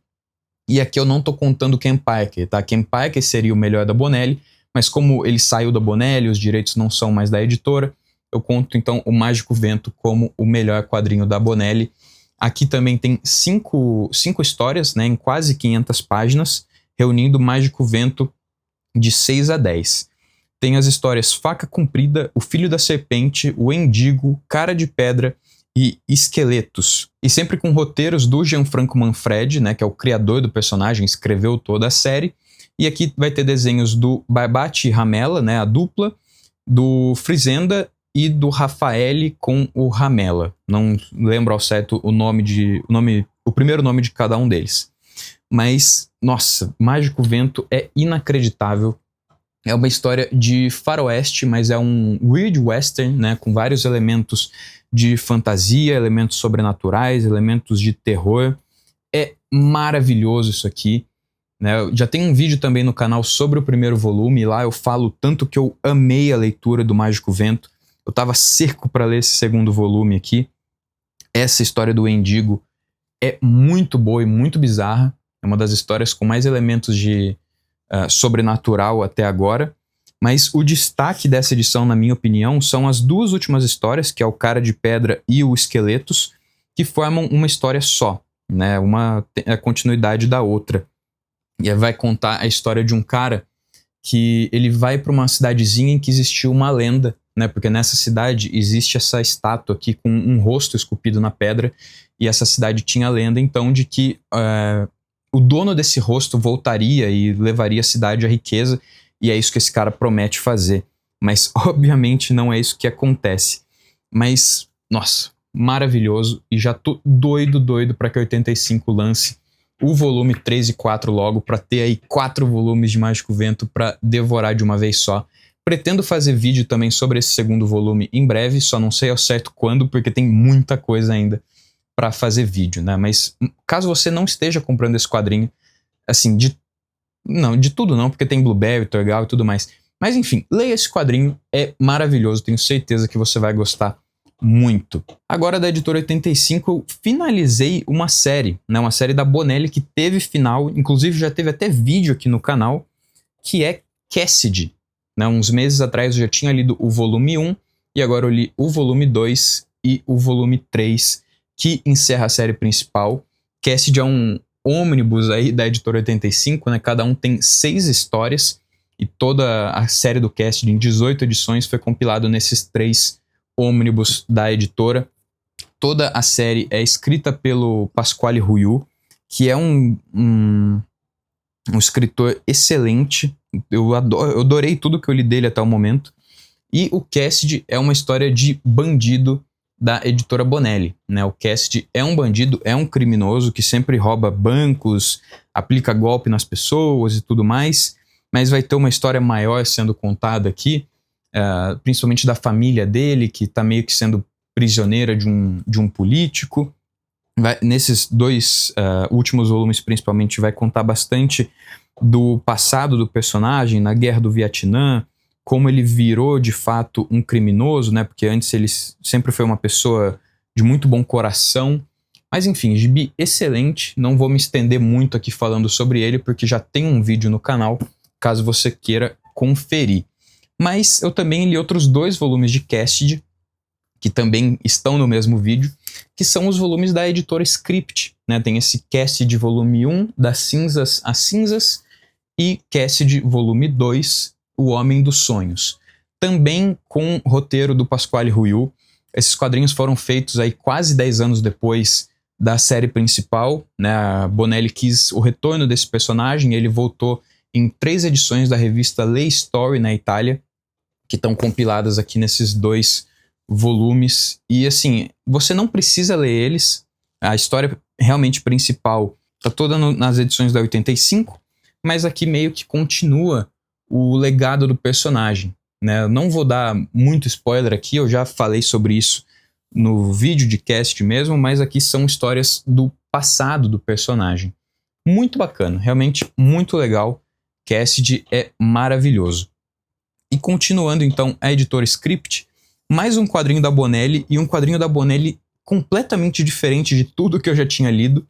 E aqui eu não tô contando Ken Parker, tá? Ken Parker seria o melhor da Bonelli, mas como ele saiu da Bonelli, os direitos não são mais da editora, eu conto então o Mágico Vento como o melhor quadrinho da Bonelli. Aqui também tem cinco histórias, né, em quase 500 páginas, reunindo Mágico Vento de 6 a 10. Tem as histórias Faca Comprida, O Filho da Serpente, O Endigo, Cara de Pedra e Esqueletos. E sempre com roteiros do Gianfranco Manfredi, né, que é o criador do personagem, escreveu toda a série. E aqui vai ter desenhos do Barbati e Ramella, né, a dupla, do Frizenda e do Raffaele com o Ramella. Não lembro ao certo o primeiro nome de cada um deles. Mas, nossa, Mágico Vento é inacreditável. É uma história de faroeste, mas é um weird western, né, com vários elementos de fantasia, elementos sobrenaturais, elementos de terror. É maravilhoso isso aqui, né? Já tem um vídeo também no canal sobre o primeiro volume, e lá eu falo tanto que eu amei a leitura do Mágico Vento. Eu tava seco para ler esse segundo volume aqui. Essa história do Endigo é muito boa e muito bizarra. É uma das histórias com mais elementos de sobrenatural até agora. Mas o destaque dessa edição, na minha opinião, são as duas últimas histórias, que é o Cara de Pedra e o Esqueletos, que formam uma história só, né? A continuidade da outra. E vai contar a história de um cara que ele vai para uma cidadezinha em que existiu uma lenda, né? Porque nessa cidade existe essa estátua aqui com um rosto esculpido na pedra, e essa cidade tinha a lenda, então, de que o dono desse rosto voltaria e levaria a cidade à riqueza, e é isso que esse cara promete fazer. Mas, obviamente, não é isso que acontece. Mas, nossa, maravilhoso, e já tô doido para que 85 lance o volume 3 e 4 logo, para ter aí 4 volumes de Mágico Vento para devorar de uma vez só. Pretendo fazer vídeo também sobre esse segundo volume em breve, só não sei ao certo quando, porque tem muita coisa ainda para fazer vídeo, né? Mas caso você não esteja comprando esse quadrinho, assim, de tudo não, porque tem Blueberry, Torgal e tudo mais. Mas enfim, leia esse quadrinho, é maravilhoso, tenho certeza que você vai gostar muito. Agora, da Editora 85, eu finalizei uma série, né? Uma série da Bonelli que teve final, inclusive já teve até vídeo aqui no canal, que é Cassidy. Né? Uns meses atrás eu já tinha lido o volume 1, e agora eu li o volume 2 e o volume 3, que encerra a série principal. Cassidy é um ônibus aí da Editora 85, né? Cada um tem 6 histórias, e toda a série do Cassidy, em 18 edições, foi compilado nesses 3 ônibus da editora. Toda a série é escrita pelo Pasquale Ruiu, que é um escritor excelente. Eu adorei tudo que eu li dele até o momento. E o Cassidy é uma história de bandido da editora Bonelli, né? O Cassidy é um bandido, é um criminoso que sempre rouba bancos, aplica golpe nas pessoas e tudo mais, mas vai ter uma história maior sendo contada aqui, principalmente da família dele, que está meio que sendo prisioneira de um político. Nesses 2 últimos volumes, principalmente, vai contar bastante do passado do personagem na Guerra do Vietnã, como ele virou de fato um criminoso, né? Porque antes ele sempre foi uma pessoa de muito bom coração. Mas enfim, gibi excelente. Não vou me estender muito aqui falando sobre ele, porque já tem um vídeo no canal, caso você queira conferir. Mas eu também li outros 2 volumes de Cassidy, que também estão no mesmo vídeo, que são os volumes da editora Script, né? Tem esse Cast volume 1, Das Cinzas às Cinzas, e Cast volume 2, O Homem dos Sonhos. Também com roteiro do Pasquale Ruiu. Esses quadrinhos foram feitos aí quase 10 anos depois da série principal, né? A Bonelli quis o retorno desse personagem, ele voltou em 3 edições da revista Le Story na Itália, que estão compiladas aqui nesses 2 volumes. E assim, você não precisa ler eles, a história realmente principal está toda nas edições da 85, mas aqui meio que continua o legado do personagem, né? Eu não vou dar muito spoiler aqui, eu já falei sobre isso no vídeo de cast mesmo, mas aqui são histórias do passado do personagem. Muito bacana, realmente muito legal. Cassidy é maravilhoso. E continuando então a editora Script, mais um quadrinho da Bonelli, e um quadrinho da Bonelli completamente diferente de tudo que eu já tinha lido,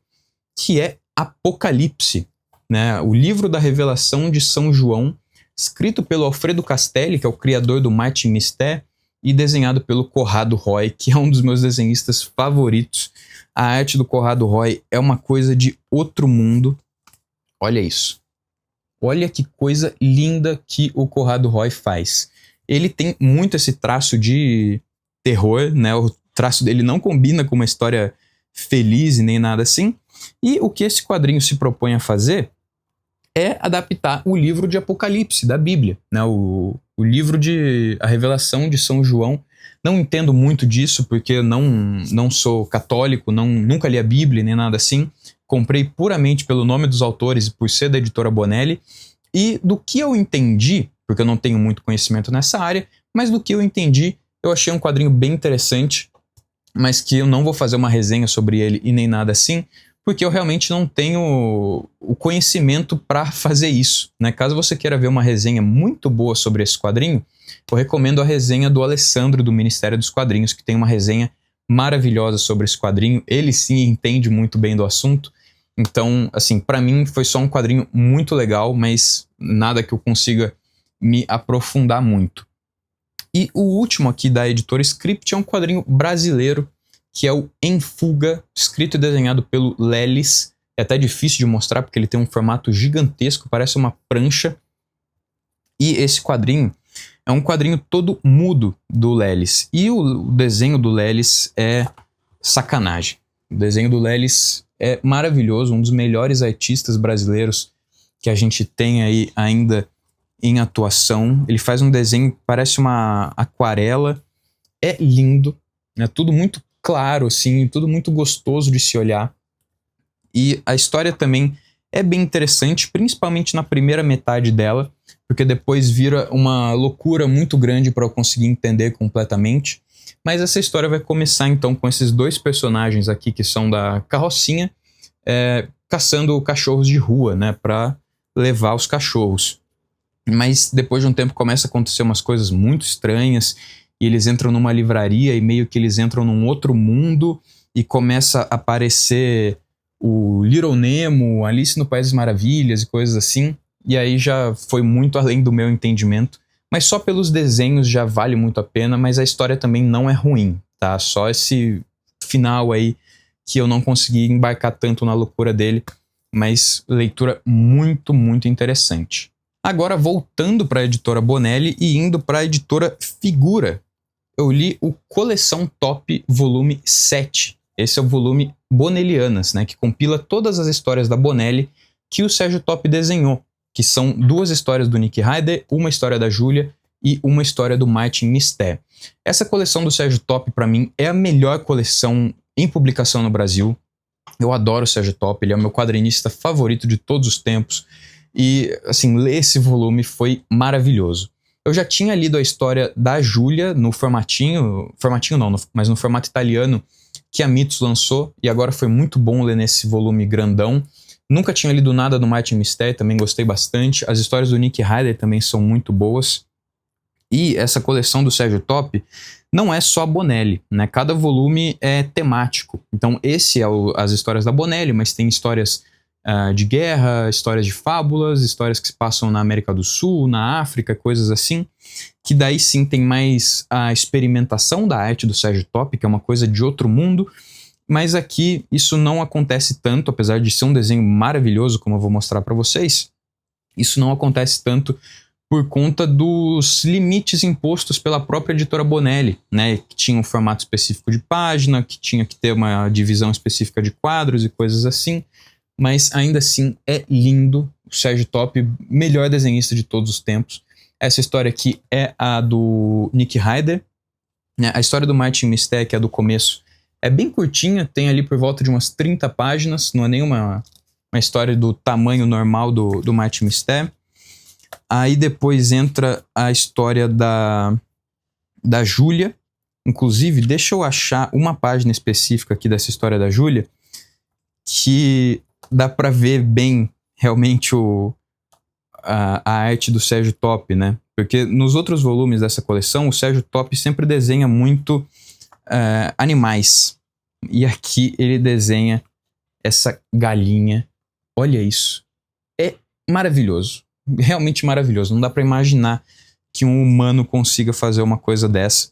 que é Apocalipse, né? O livro da revelação de São João, escrito pelo Alfredo Castelli, que é o criador do Martin Misté, e desenhado pelo Corrado Roy, que é um dos meus desenhistas favoritos. A arte do Corrado Roy é uma coisa de outro mundo. Olha isso. Olha que coisa linda que o Corrado Roy faz. Ele tem muito esse traço de terror, né? O traço dele não combina com uma história feliz e nem nada assim. E o que esse quadrinho se propõe a fazer é adaptar o livro de Apocalipse, da Bíblia, né? O livro de A Revelação de São João. Não entendo muito disso, porque eu não sou católico, nunca li a Bíblia, nem nada assim. Comprei puramente pelo nome dos autores e por ser da editora Bonelli. E do que eu entendi, porque eu não tenho muito conhecimento nessa área, mas do que eu entendi, eu achei um quadrinho bem interessante, mas que eu não vou fazer uma resenha sobre ele e nem nada assim, porque eu realmente não tenho o conhecimento para fazer isso, né? Caso você queira ver uma resenha muito boa sobre esse quadrinho, eu recomendo a resenha do Alessandro, do Ministério dos Quadrinhos, que tem uma resenha maravilhosa sobre esse quadrinho. Ele sim entende muito bem do assunto. Então, assim, para mim foi só um quadrinho muito legal, mas nada que eu consiga me aprofundar muito. E o último aqui da editora Script é um quadrinho brasileiro, que é o Em Fuga, escrito e desenhado pelo Lelis. É até difícil de mostrar porque ele tem um formato gigantesco, parece uma prancha. E esse quadrinho é um quadrinho todo mudo do Lelis. E o desenho do Lelis é sacanagem. O desenho do Lelis é maravilhoso, um dos melhores artistas brasileiros que a gente tem aí ainda em atuação. Ele faz um desenho que parece uma aquarela. É lindo, é tudo muito claro, assim, tudo muito gostoso de se olhar. E a história também é bem interessante, principalmente na primeira metade dela, porque depois vira uma loucura muito grande para eu conseguir entender completamente. Mas essa história vai começar então com esses 2 personagens aqui que são da carrocinha, caçando cachorros de rua, né, para levar os cachorros. Mas depois de um tempo começa a acontecer umas coisas muito estranhas, e eles entram numa livraria e meio que eles entram num outro mundo e começa a aparecer o Little Nemo, Alice no País das Maravilhas e coisas assim. E aí já foi muito além do meu entendimento. Mas só pelos desenhos já vale muito a pena, mas a história também não é ruim, tá? Só esse final aí que eu não consegui embarcar tanto na loucura dele, mas leitura muito, muito interessante. Agora voltando para a editora Bonelli e indo para a editora Figura, eu li o Coleção Top volume 7. Esse é o volume Bonellianas, né, que compila todas as histórias da Bonelli que o Sérgio Top desenhou, que são 2 histórias do Nick Ryder, uma história da Júlia e uma história do Martin Misté. Essa coleção do Sérgio Top, para mim, é a melhor coleção em publicação no Brasil. Eu adoro o Sérgio Top, ele é o meu quadrinista favorito de todos os tempos. E, assim, ler esse volume foi maravilhoso. Eu já tinha lido a história da Júlia no formatinho não, mas no formato italiano que a Mitos lançou, e agora foi muito bom ler nesse volume grandão. Nunca tinha lido nada do Martin Misté, também gostei bastante. As histórias do Nick Ryder também são muito boas. E essa coleção do Sérgio Top não é só Bonelli, né? Cada volume é temático. Então esse é as histórias da Bonelli, mas tem histórias de guerra, histórias de fábulas, histórias que se passam na América do Sul, na África, coisas assim, que daí sim tem mais a experimentação da arte do Sérgio Top, que é uma coisa de outro mundo, mas aqui isso não acontece tanto, apesar de ser um desenho maravilhoso, como eu vou mostrar para vocês, isso não acontece tanto por conta dos limites impostos pela própria editora Bonelli, né, que tinha um formato específico de página, que tinha que ter uma divisão específica de quadros e coisas assim, mas ainda assim é lindo. O Sérgio Top, melhor desenhista de todos os tempos. Essa história aqui é a do Nick Ryder, né? A história do Martin Misté, que é do começo, é bem curtinha, tem ali por volta de umas 30 páginas, não é nenhuma uma história do tamanho normal do Martin Misté. Aí depois entra a história da Júlia. Inclusive, deixa eu achar uma página específica aqui dessa história da Júlia, que dá pra ver bem realmente a arte do Sérgio Top, né? Porque nos outros volumes dessa coleção, o Sérgio Top sempre desenha muito animais. E aqui ele desenha essa galinha. Olha isso. É maravilhoso. Realmente maravilhoso. Não dá pra imaginar que um humano consiga fazer uma coisa dessa.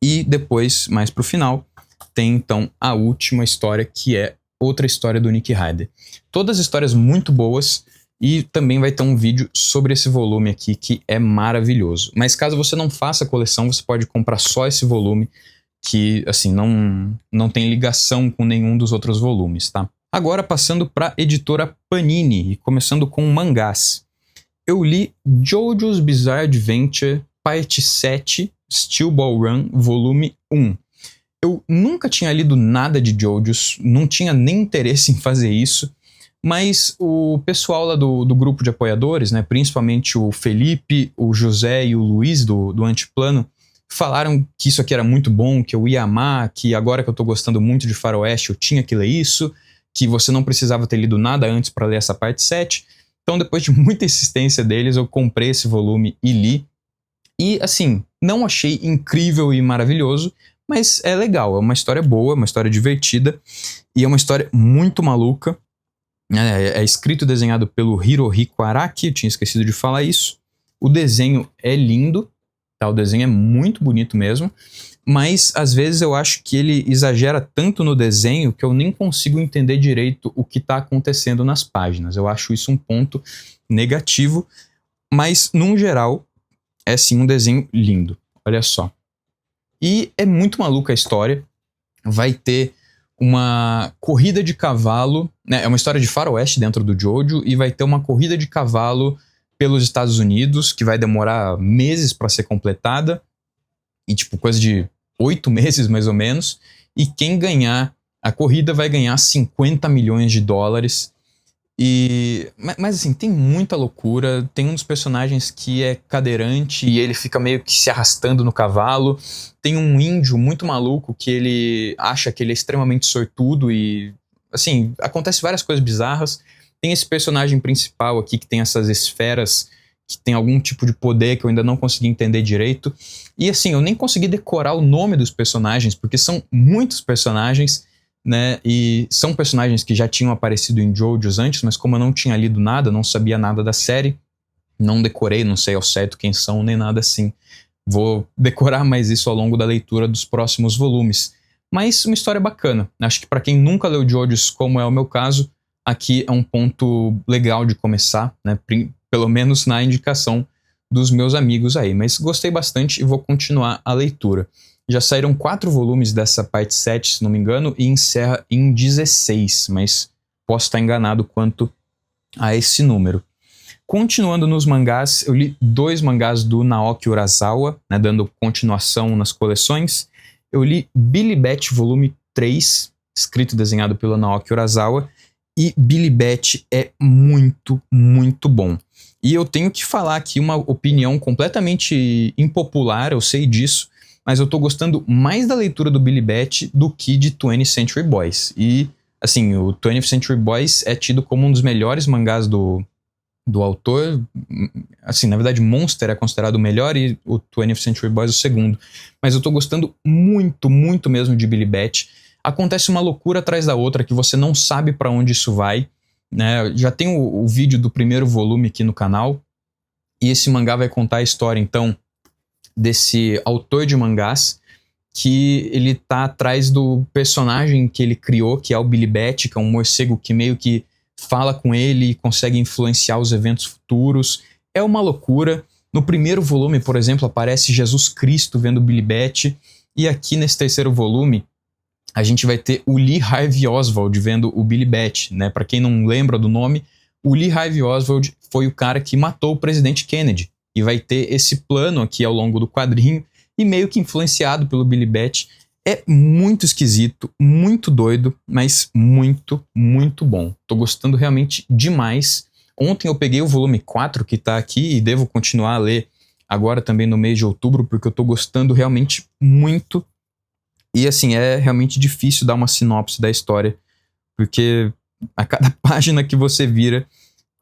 E depois, mais pro final, tem então a última história, que é outra história do Nick Ryder. Todas histórias muito boas, e também vai ter um vídeo sobre esse volume aqui, que é maravilhoso. Mas caso você não faça a coleção, você pode comprar só esse volume, que assim, não tem ligação com nenhum dos outros volumes, tá? Agora passando para a editora Panini, e começando com mangás. Eu li JoJo's Bizarre Adventure, parte 7, Steel Ball Run, volume 1. Eu nunca tinha lido nada de JoJo's, não tinha nem interesse em fazer isso, mas o pessoal lá do grupo de apoiadores, né, principalmente o Felipe, o José e o Luiz do Antiplano, falaram que isso aqui era muito bom, que eu ia amar, que agora que eu tô gostando muito de Faroeste eu tinha que ler isso, que você não precisava ter lido nada antes para ler essa parte 7. Então, depois de muita insistência deles, eu comprei esse volume e li. E, assim, não achei incrível e maravilhoso, mas é legal, é uma história boa, uma história divertida, e é uma história muito maluca. É escrito e desenhado pelo Hirohiko Araki, eu tinha esquecido de falar isso. O desenho é lindo, tá? O desenho é muito bonito mesmo, mas às vezes eu acho que ele exagera tanto no desenho que eu nem consigo entender direito o que está acontecendo nas páginas. Eu acho isso um ponto negativo, mas, num geral, é sim um desenho lindo. Olha só. E é muito maluca a história. Vai ter uma corrida de cavalo, né? É uma história de faroeste dentro do JoJo, e vai ter uma corrida de cavalo pelos Estados Unidos, que vai demorar meses para ser completada, e tipo, coisa de 8 meses mais ou menos, e quem ganhar a corrida vai ganhar 50 milhões de dólares. Mas assim, tem muita loucura. Tem um dos personagens que é cadeirante e ele fica meio que se arrastando no cavalo. Tem um índio muito maluco que ele acha que ele é extremamente sortudo e, assim, acontece várias coisas bizarras. Tem esse personagem principal aqui que tem essas esferas, que tem algum tipo de poder que eu ainda não consegui entender direito. E assim, eu nem consegui decorar o nome dos personagens, porque são muitos personagens, né? E são personagens que já tinham aparecido em JoJo's antes, mas como eu não tinha lido nada, não sabia nada da série, não decorei, não sei ao certo quem são, nem nada assim. Vou decorar mais isso ao longo da leitura dos próximos volumes. Mas uma história bacana. Acho que para quem nunca leu JoJo's, como é o meu caso, aqui é um ponto legal de começar, né? Pelo menos na indicação dos meus amigos aí. Mas gostei bastante e vou continuar a leitura. Já saíram 4 volumes dessa parte 7, se não me engano, e encerra em 16, mas posso estar enganado quanto a esse número. Continuando nos mangás, eu li 2 mangás do Naoki Urasawa, né, dando continuação nas coleções. Eu li Billy Bat volume 3, escrito e desenhado pelo Naoki Urasawa, e Billy Bat é muito, muito bom. E eu tenho que falar aqui uma opinião completamente impopular, eu sei disso, mas eu tô gostando mais da leitura do Billy Bat do que de 20th Century Boys. E, assim, o 20th Century Boys é tido como um dos melhores mangás do autor. Assim, na verdade, Monster é considerado o melhor e o 20th Century Boys o segundo. Mas eu tô gostando muito, muito mesmo de Billy Bat. Acontece uma loucura atrás da outra que você não sabe pra onde isso vai. né? Já tem o vídeo do primeiro volume aqui no canal, e esse mangá vai contar a história, então, desse autor de mangás, que ele tá atrás do personagem que ele criou, que é o Billy Bat, que é um morcego que meio que fala com ele e consegue influenciar os eventos futuros. É uma loucura. No primeiro volume, por exemplo, aparece Jesus Cristo vendo o Billy Bat, e aqui nesse terceiro volume a gente vai ter o Lee Harvey Oswald vendo o Billy Bat, né? Para quem não lembra do nome, o Lee Harvey Oswald foi o cara que matou o presidente Kennedy, e vai ter esse plano aqui ao longo do quadrinho, e meio que influenciado pelo Billy Bat. É muito esquisito, muito doido, mas muito, muito bom. Tô gostando realmente demais. Ontem eu peguei o volume 4 que tá aqui e devo continuar a ler agora também no mês de outubro, porque eu tô gostando realmente muito. E assim, é realmente difícil dar uma sinopse da história, porque a cada página que você vira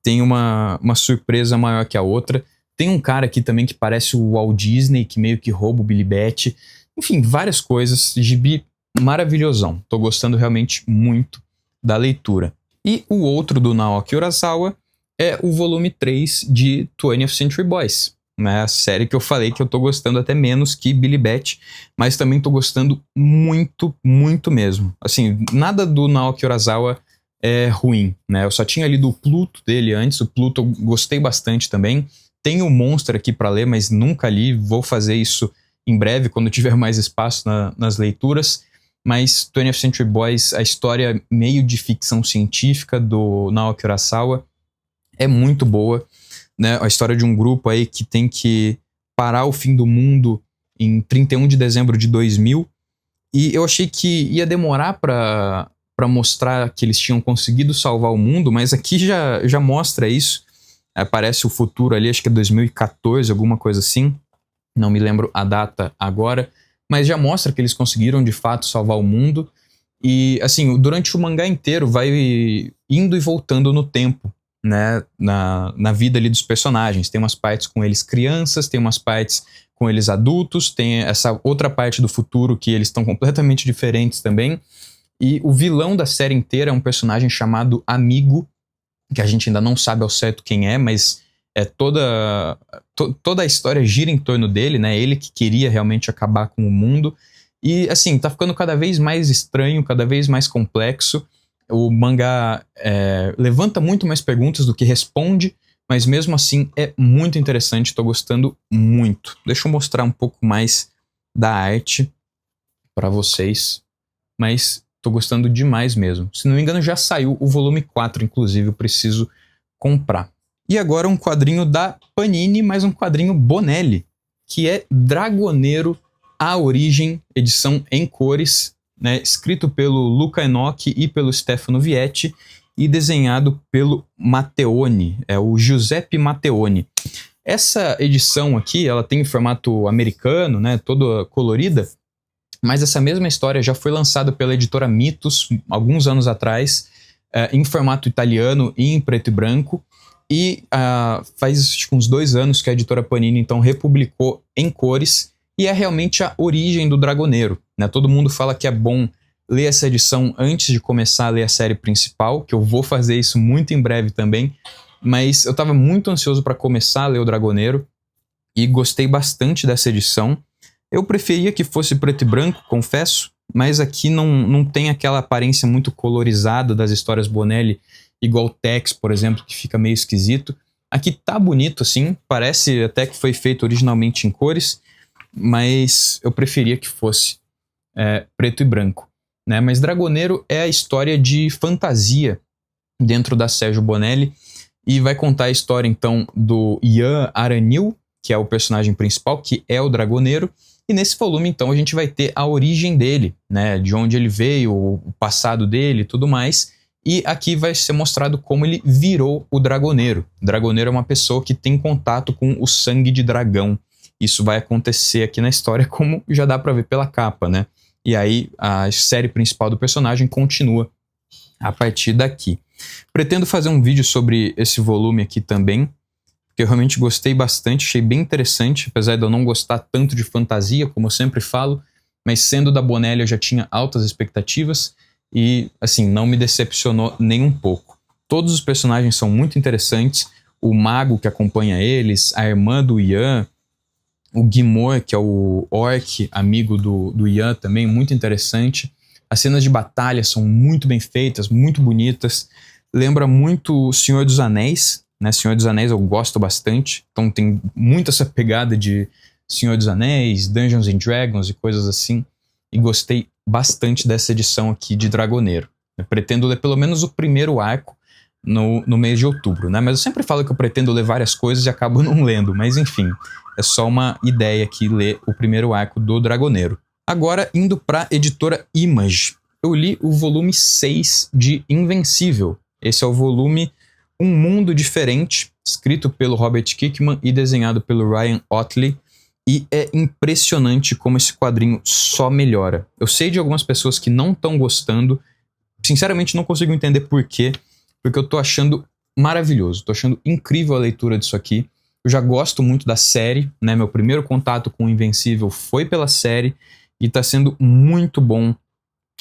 tem uma surpresa maior que a outra. Tem um cara aqui também que parece o Walt Disney, que meio que rouba o Billy Bat. Enfim, várias coisas. Gibi maravilhosão. Tô gostando realmente muito da leitura. E o outro do Naoki Urasawa é o volume 3 de 20th Century Boys, né? A série que eu falei que eu tô gostando até menos que Billy Bat, mas também tô gostando muito, muito mesmo. Assim, nada do Naoki Urasawa é ruim, né? Eu só tinha lido o Pluto dele antes. O Pluto eu gostei bastante também. Tenho o Monster aqui para ler, mas nunca li. Vou fazer isso em breve, quando tiver mais espaço nas leituras. Mas 20th Century Boys, a história meio de ficção científica do Naoki Urasawa é muito boa, né? A história de um grupo aí que tem que parar o fim do mundo em 31 de dezembro de 2000. E eu achei que ia demorar para mostrar que eles tinham conseguido salvar o mundo, mas aqui já mostra isso. Aparece o futuro ali, acho que é 2014, alguma coisa assim. Não me lembro a data agora, mas já mostra que eles conseguiram de fato salvar o mundo. E assim, durante o mangá inteiro vai indo e voltando no tempo, né, na vida ali dos personagens. Tem umas partes com eles crianças, tem umas partes com eles adultos, tem essa outra parte do futuro que eles estão completamente diferentes também. E o vilão da série inteira é um personagem chamado Amigo, que a gente ainda não sabe ao certo quem é, mas toda a história gira em torno dele, né? Ele que queria realmente acabar com o mundo. E assim, tá ficando cada vez mais estranho, cada vez mais complexo. O mangá levanta muito mais perguntas do que responde, mas mesmo assim é muito interessante, tô gostando muito. Deixa eu mostrar um pouco mais da arte para vocês, mas tô gostando demais mesmo. Se não me engano, já saiu o volume 4, inclusive, eu preciso comprar. E agora um quadrinho da Panini, mais um quadrinho Bonelli, que é Dragoneiro, A Origem, edição em cores, né, escrito pelo Luca Enoch e pelo Stefano Vietti, e desenhado pelo Matteoni, é o Giuseppe Matteoni. Essa edição aqui, ela tem formato americano, né, toda colorida, mas essa mesma história já foi lançada pela editora Mitos alguns anos atrás, em formato italiano e em preto e branco, e faz acho que uns 2 anos que a editora Panini então republicou em cores, e é realmente a origem do Dragoneiro, né? Todo mundo fala que é bom ler essa edição antes de começar a ler a série principal, que eu vou fazer isso muito em breve também, mas eu estava muito ansioso para começar a ler o Dragoneiro, e gostei bastante dessa edição. Eu preferia que fosse preto e branco, confesso, mas aqui não tem aquela aparência muito colorizada das histórias Bonelli, igual Tex, por exemplo, que fica meio esquisito. Aqui tá bonito, assim, parece até que foi feito originalmente em cores, mas eu preferia que fosse preto e branco, né? Mas Dragoneiro é a história de fantasia dentro da Sérgio Bonelli, e vai contar a história, então, do Ian Aranil, que é o personagem principal, que é o Dragoneiro. E nesse volume, então, a gente vai ter a origem dele, né? De onde ele veio, o passado dele e tudo mais. E aqui vai ser mostrado como ele virou o Dragoneiro. O Dragoneiro é uma pessoa que tem contato com o sangue de dragão. Isso vai acontecer aqui na história, como já dá pra ver pela capa, né? E aí a série principal do personagem continua a partir daqui. Pretendo fazer um vídeo sobre esse volume aqui também, porque eu realmente gostei bastante, achei bem interessante, apesar de eu não gostar tanto de fantasia, como eu sempre falo, mas sendo da Bonelli eu já tinha altas expectativas e, assim, não me decepcionou nem um pouco. Todos os personagens são muito interessantes. O mago que acompanha eles, a irmã do Ian, o Guimor, que é o orc, amigo do Ian também, muito interessante. As cenas de batalha são muito bem feitas, muito bonitas. Lembra muito Senhor dos Anéis, né? Senhor dos Anéis eu gosto bastante. Então tem muito essa pegada de Senhor dos Anéis, Dungeons and Dragons e coisas assim. E gostei bastante dessa edição aqui de Dragoneiro. Eu pretendo ler pelo menos o primeiro arco no mês de outubro, né? Mas eu sempre falo que eu pretendo ler várias coisas e acabo não lendo. Mas enfim, é só uma ideia aqui ler o primeiro arco do Dragoneiro. Agora, indo para a editora Image, eu li o volume 6 de Invencível. Esse é o volume Um Mundo Diferente, escrito pelo Robert Kirkman e desenhado pelo Ryan Ottley. E é impressionante como esse quadrinho só melhora. Eu sei de algumas pessoas que não estão gostando. Sinceramente, não consigo entender por quê. Porque eu tô achando maravilhoso. Tô achando incrível a leitura disso aqui. Eu já gosto muito da série, né? Meu primeiro contato com o Invencível foi pela série. E tá sendo muito bom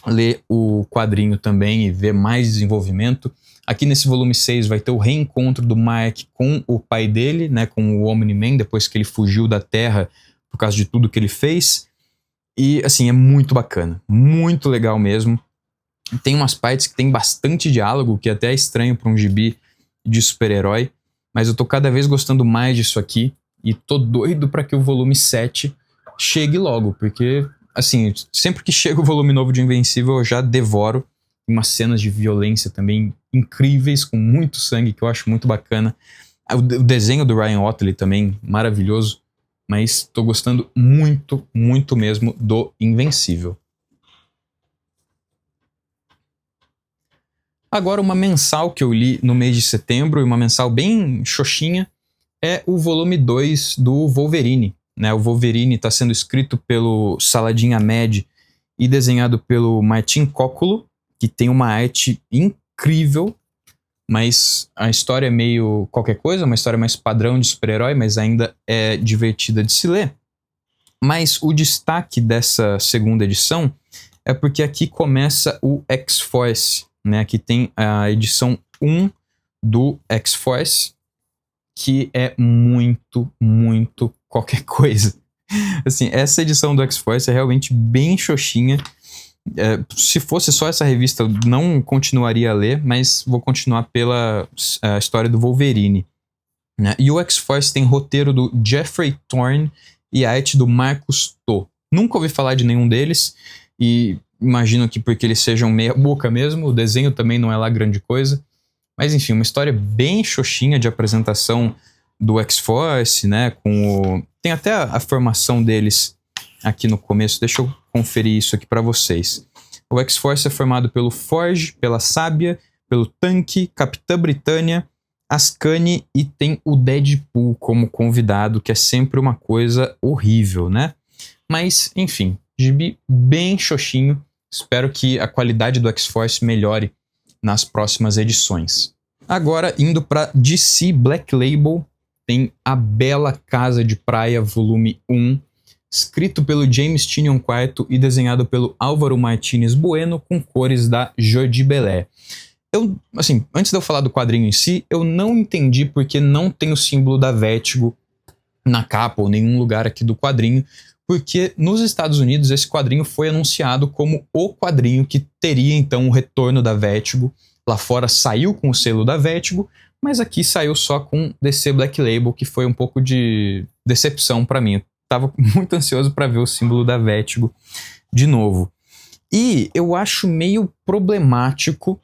ler o quadrinho também e ver mais desenvolvimento. Aqui nesse volume 6 vai ter o reencontro do Mike com o pai dele, né, com o Omni-Man, depois que ele fugiu da Terra por causa de tudo que ele fez. E, assim, é muito bacana, muito legal mesmo. Tem umas partes que tem bastante diálogo, que até é estranho para um gibi de super-herói, mas eu tô cada vez gostando mais disso aqui e tô doido para que o volume 7 chegue logo, porque, assim, sempre que chega o volume novo de Invencível eu já devoro. Tem umas cenas de violência também incríveis, com muito sangue, que eu acho muito bacana. O desenho do Ryan Ottley também, maravilhoso. Mas tô gostando muito, muito mesmo do Invencível. Agora, uma mensal que eu li no mês de setembro, e uma mensal bem xoxinha, é o volume 2 do Wolverine. Né? O Wolverine está sendo escrito pelo Saladin Ahmed e desenhado pelo Martin Cocolo, que tem uma arte incrível, mas a história é meio qualquer coisa, uma história mais padrão de super-herói, mas ainda é divertida de se ler. Mas o destaque dessa segunda edição é porque aqui começa o X-Force, né? Aqui tem a edição 1 do X-Force, que é muito, muito qualquer coisa. Assim, essa edição do X-Force é realmente bem xoxinha. Se fosse só essa revista, eu não continuaria a ler, mas vou continuar pela história do Wolverine. Né? E o X-Force tem roteiro do Jeffrey Thorne e arte do Marcus To. Nunca ouvi falar de nenhum deles, e imagino que porque eles sejam meia boca mesmo, o desenho também não é lá grande coisa. Mas enfim, uma história bem xoxinha de apresentação do X-Force, né? Tem até a formação deles aqui no começo, deixa eu conferir isso aqui para vocês. O X-Force é formado pelo Forge, pela Sábia, pelo Tanque, Capitã Britânia, Ascani e tem o Deadpool como convidado, que é sempre uma coisa horrível, né? Mas, enfim, gibi bem xoxinho. Espero que a qualidade do X-Force melhore nas próximas edições. Agora, indo para DC Black Label, tem A Bela Casa de Praia, volume 1, escrito pelo James Tynion IV e desenhado pelo Álvaro Martínez Bueno, com cores da Jordi Belé. Assim, antes de eu falar do quadrinho em si, eu não entendi porque não tem o símbolo da Vertigo na capa ou nenhum lugar aqui do quadrinho, porque nos Estados Unidos esse quadrinho foi anunciado como o quadrinho que teria então o retorno da Vertigo. Lá fora saiu com o selo da Vertigo, mas aqui saiu só com DC Black Label, que foi um pouco de decepção para mim. Eu tava muito ansioso para ver o símbolo da Vertigo de novo. E eu acho meio problemático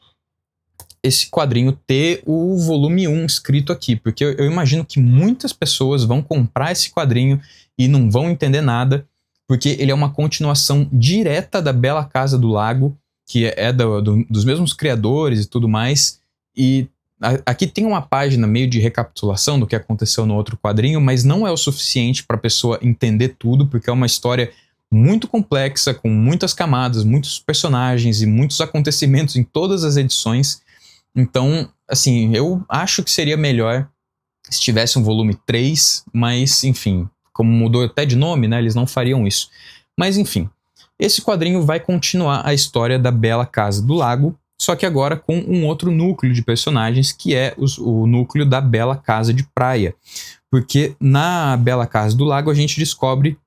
esse quadrinho ter o volume 1 escrito aqui, porque eu imagino que muitas pessoas vão comprar esse quadrinho e não vão entender nada, porque ele é uma continuação direta da Bela Casa do Lago, que é dos mesmos criadores e tudo mais, e aqui tem uma página meio de recapitulação do que aconteceu no outro quadrinho, mas não é o suficiente para a pessoa entender tudo, porque é uma história muito complexa, com muitas camadas, muitos personagens e muitos acontecimentos em todas as edições. Então, assim, eu acho que seria melhor se tivesse um volume 3, mas, enfim, como mudou até de nome, né, eles não fariam isso. Mas, enfim, esse quadrinho vai continuar a história da Bela Casa do Lago, só que agora com um outro núcleo de personagens, que é o núcleo da Bela Casa de Praia. Porque na Bela Casa do Lago a gente descobre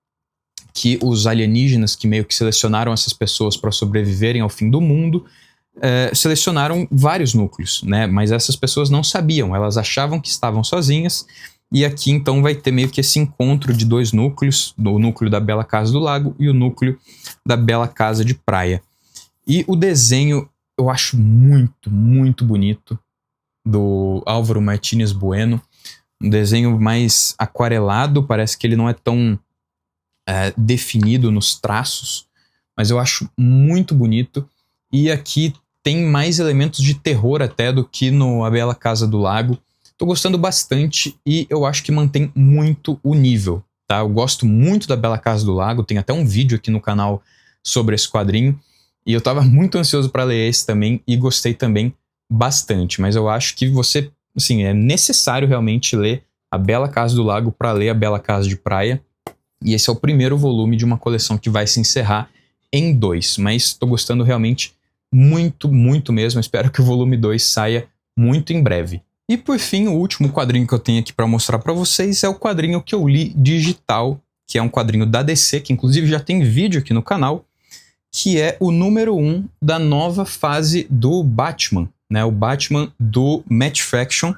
que os alienígenas que meio que selecionaram essas pessoas para sobreviverem ao fim do mundo, selecionaram vários núcleos, né? Mas essas pessoas não sabiam, elas achavam que estavam sozinhas, e aqui então vai ter meio que esse encontro de dois núcleos, o núcleo da Bela Casa do Lago e o núcleo da Bela Casa de Praia. E o desenho eu acho muito, muito bonito, do Álvaro Martínez Bueno, um desenho mais aquarelado, parece que ele não é tão definido nos traços, mas eu acho muito bonito, e aqui tem mais elementos de terror até do que no A Bela Casa do Lago. Tô gostando bastante e eu acho que mantém muito o nível, tá? Eu gosto muito da Bela Casa do Lago, tem até um vídeo aqui no canal sobre esse quadrinho, e eu tava muito ansioso para ler esse também e gostei também bastante, mas eu acho que você, assim, é necessário realmente ler A Bela Casa do Lago para ler A Bela Casa de Praia. E esse é o primeiro volume de uma coleção que vai se encerrar em 2. Mas estou gostando realmente muito, muito mesmo. Espero que o volume 2 saia muito em breve. E por fim, o último quadrinho que eu tenho aqui para mostrar para vocês é o quadrinho que eu li digital, que é um quadrinho da DC, que inclusive já tem vídeo aqui no canal, que é o número 1 da nova fase do Batman, né? O Batman do Matt Fraction.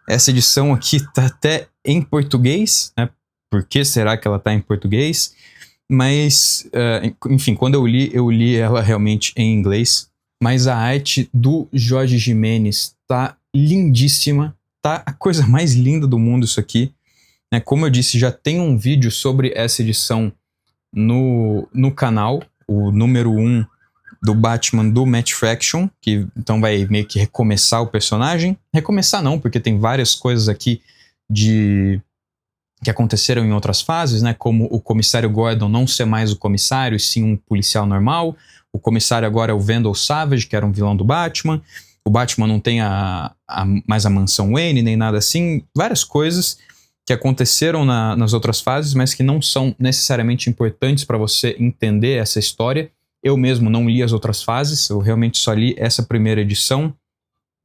Essa edição aqui tá até em português, né? Por que será que ela está em português? Mas, enfim, quando eu li ela realmente em inglês. Mas a arte do Jorge Jimenez tá lindíssima. Tá a coisa mais linda do mundo isso aqui. Como eu disse, já tem um vídeo sobre essa edição no canal. O número 1 do Batman do Matt Fraction, que então vai meio que recomeçar o personagem. Recomeçar não, porque tem várias coisas aqui que aconteceram em outras fases, né? Como o comissário Gordon não ser mais o comissário, e sim um policial normal. O comissário agora é o Vandal Savage, que era um vilão do Batman. O Batman não tem mais a mansão Wayne, nem nada assim. Várias coisas que aconteceram nas outras fases, mas que não são necessariamente importantes para você entender essa história. Eu mesmo não li as outras fases, eu realmente só li essa primeira edição,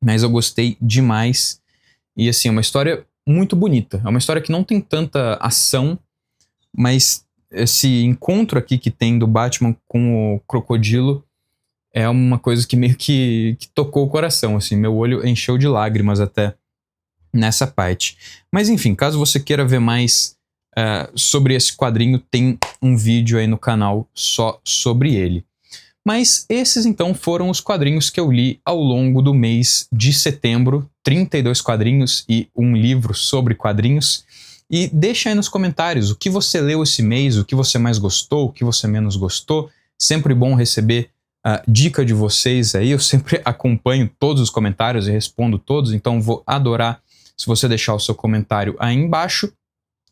mas eu gostei demais. E assim, é uma história muito bonita. É uma história que não tem tanta ação, mas esse encontro aqui que tem do Batman com o Crocodilo é uma coisa que meio que tocou o coração, assim. Meu olho encheu de lágrimas até nessa parte. Mas enfim, caso você queira ver mais sobre esse quadrinho, tem um vídeo aí no canal só sobre ele. Mas esses então foram os quadrinhos que eu li ao longo do mês de setembro, 32 quadrinhos e um livro sobre quadrinhos. E deixa aí nos comentários o que você leu esse mês, o que você mais gostou, o que você menos gostou. Sempre bom receber dica de vocês aí, eu sempre acompanho todos os comentários e respondo todos, então vou adorar se você deixar o seu comentário aí embaixo.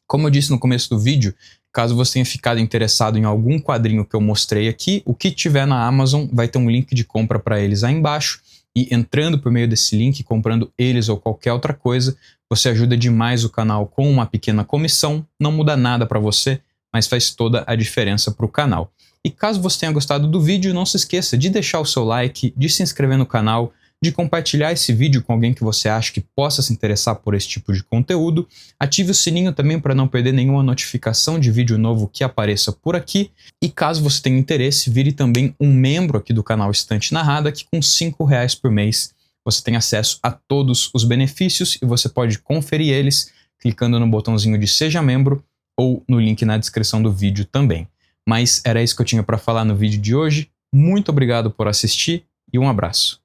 Como eu disse no começo do vídeo, caso você tenha ficado interessado em algum quadrinho que eu mostrei aqui, o que tiver na Amazon vai ter um link de compra para eles aí embaixo, e entrando por meio desse link, comprando eles ou qualquer outra coisa, você ajuda demais o canal com uma pequena comissão, não muda nada para você, mas faz toda a diferença para o canal. E caso você tenha gostado do vídeo, não se esqueça de deixar o seu like, de se inscrever no canal, de compartilhar esse vídeo com alguém que você acha que possa se interessar por esse tipo de conteúdo. Ative o sininho também para não perder nenhuma notificação de vídeo novo que apareça por aqui. E caso você tenha interesse, vire também um membro aqui do canal Estante Narrada, que com R$5 por mês você tem acesso a todos os benefícios e você pode conferir eles clicando no botãozinho de Seja Membro ou no link na descrição do vídeo também. Mas era isso que eu tinha para falar no vídeo de hoje. Muito obrigado por assistir e um abraço.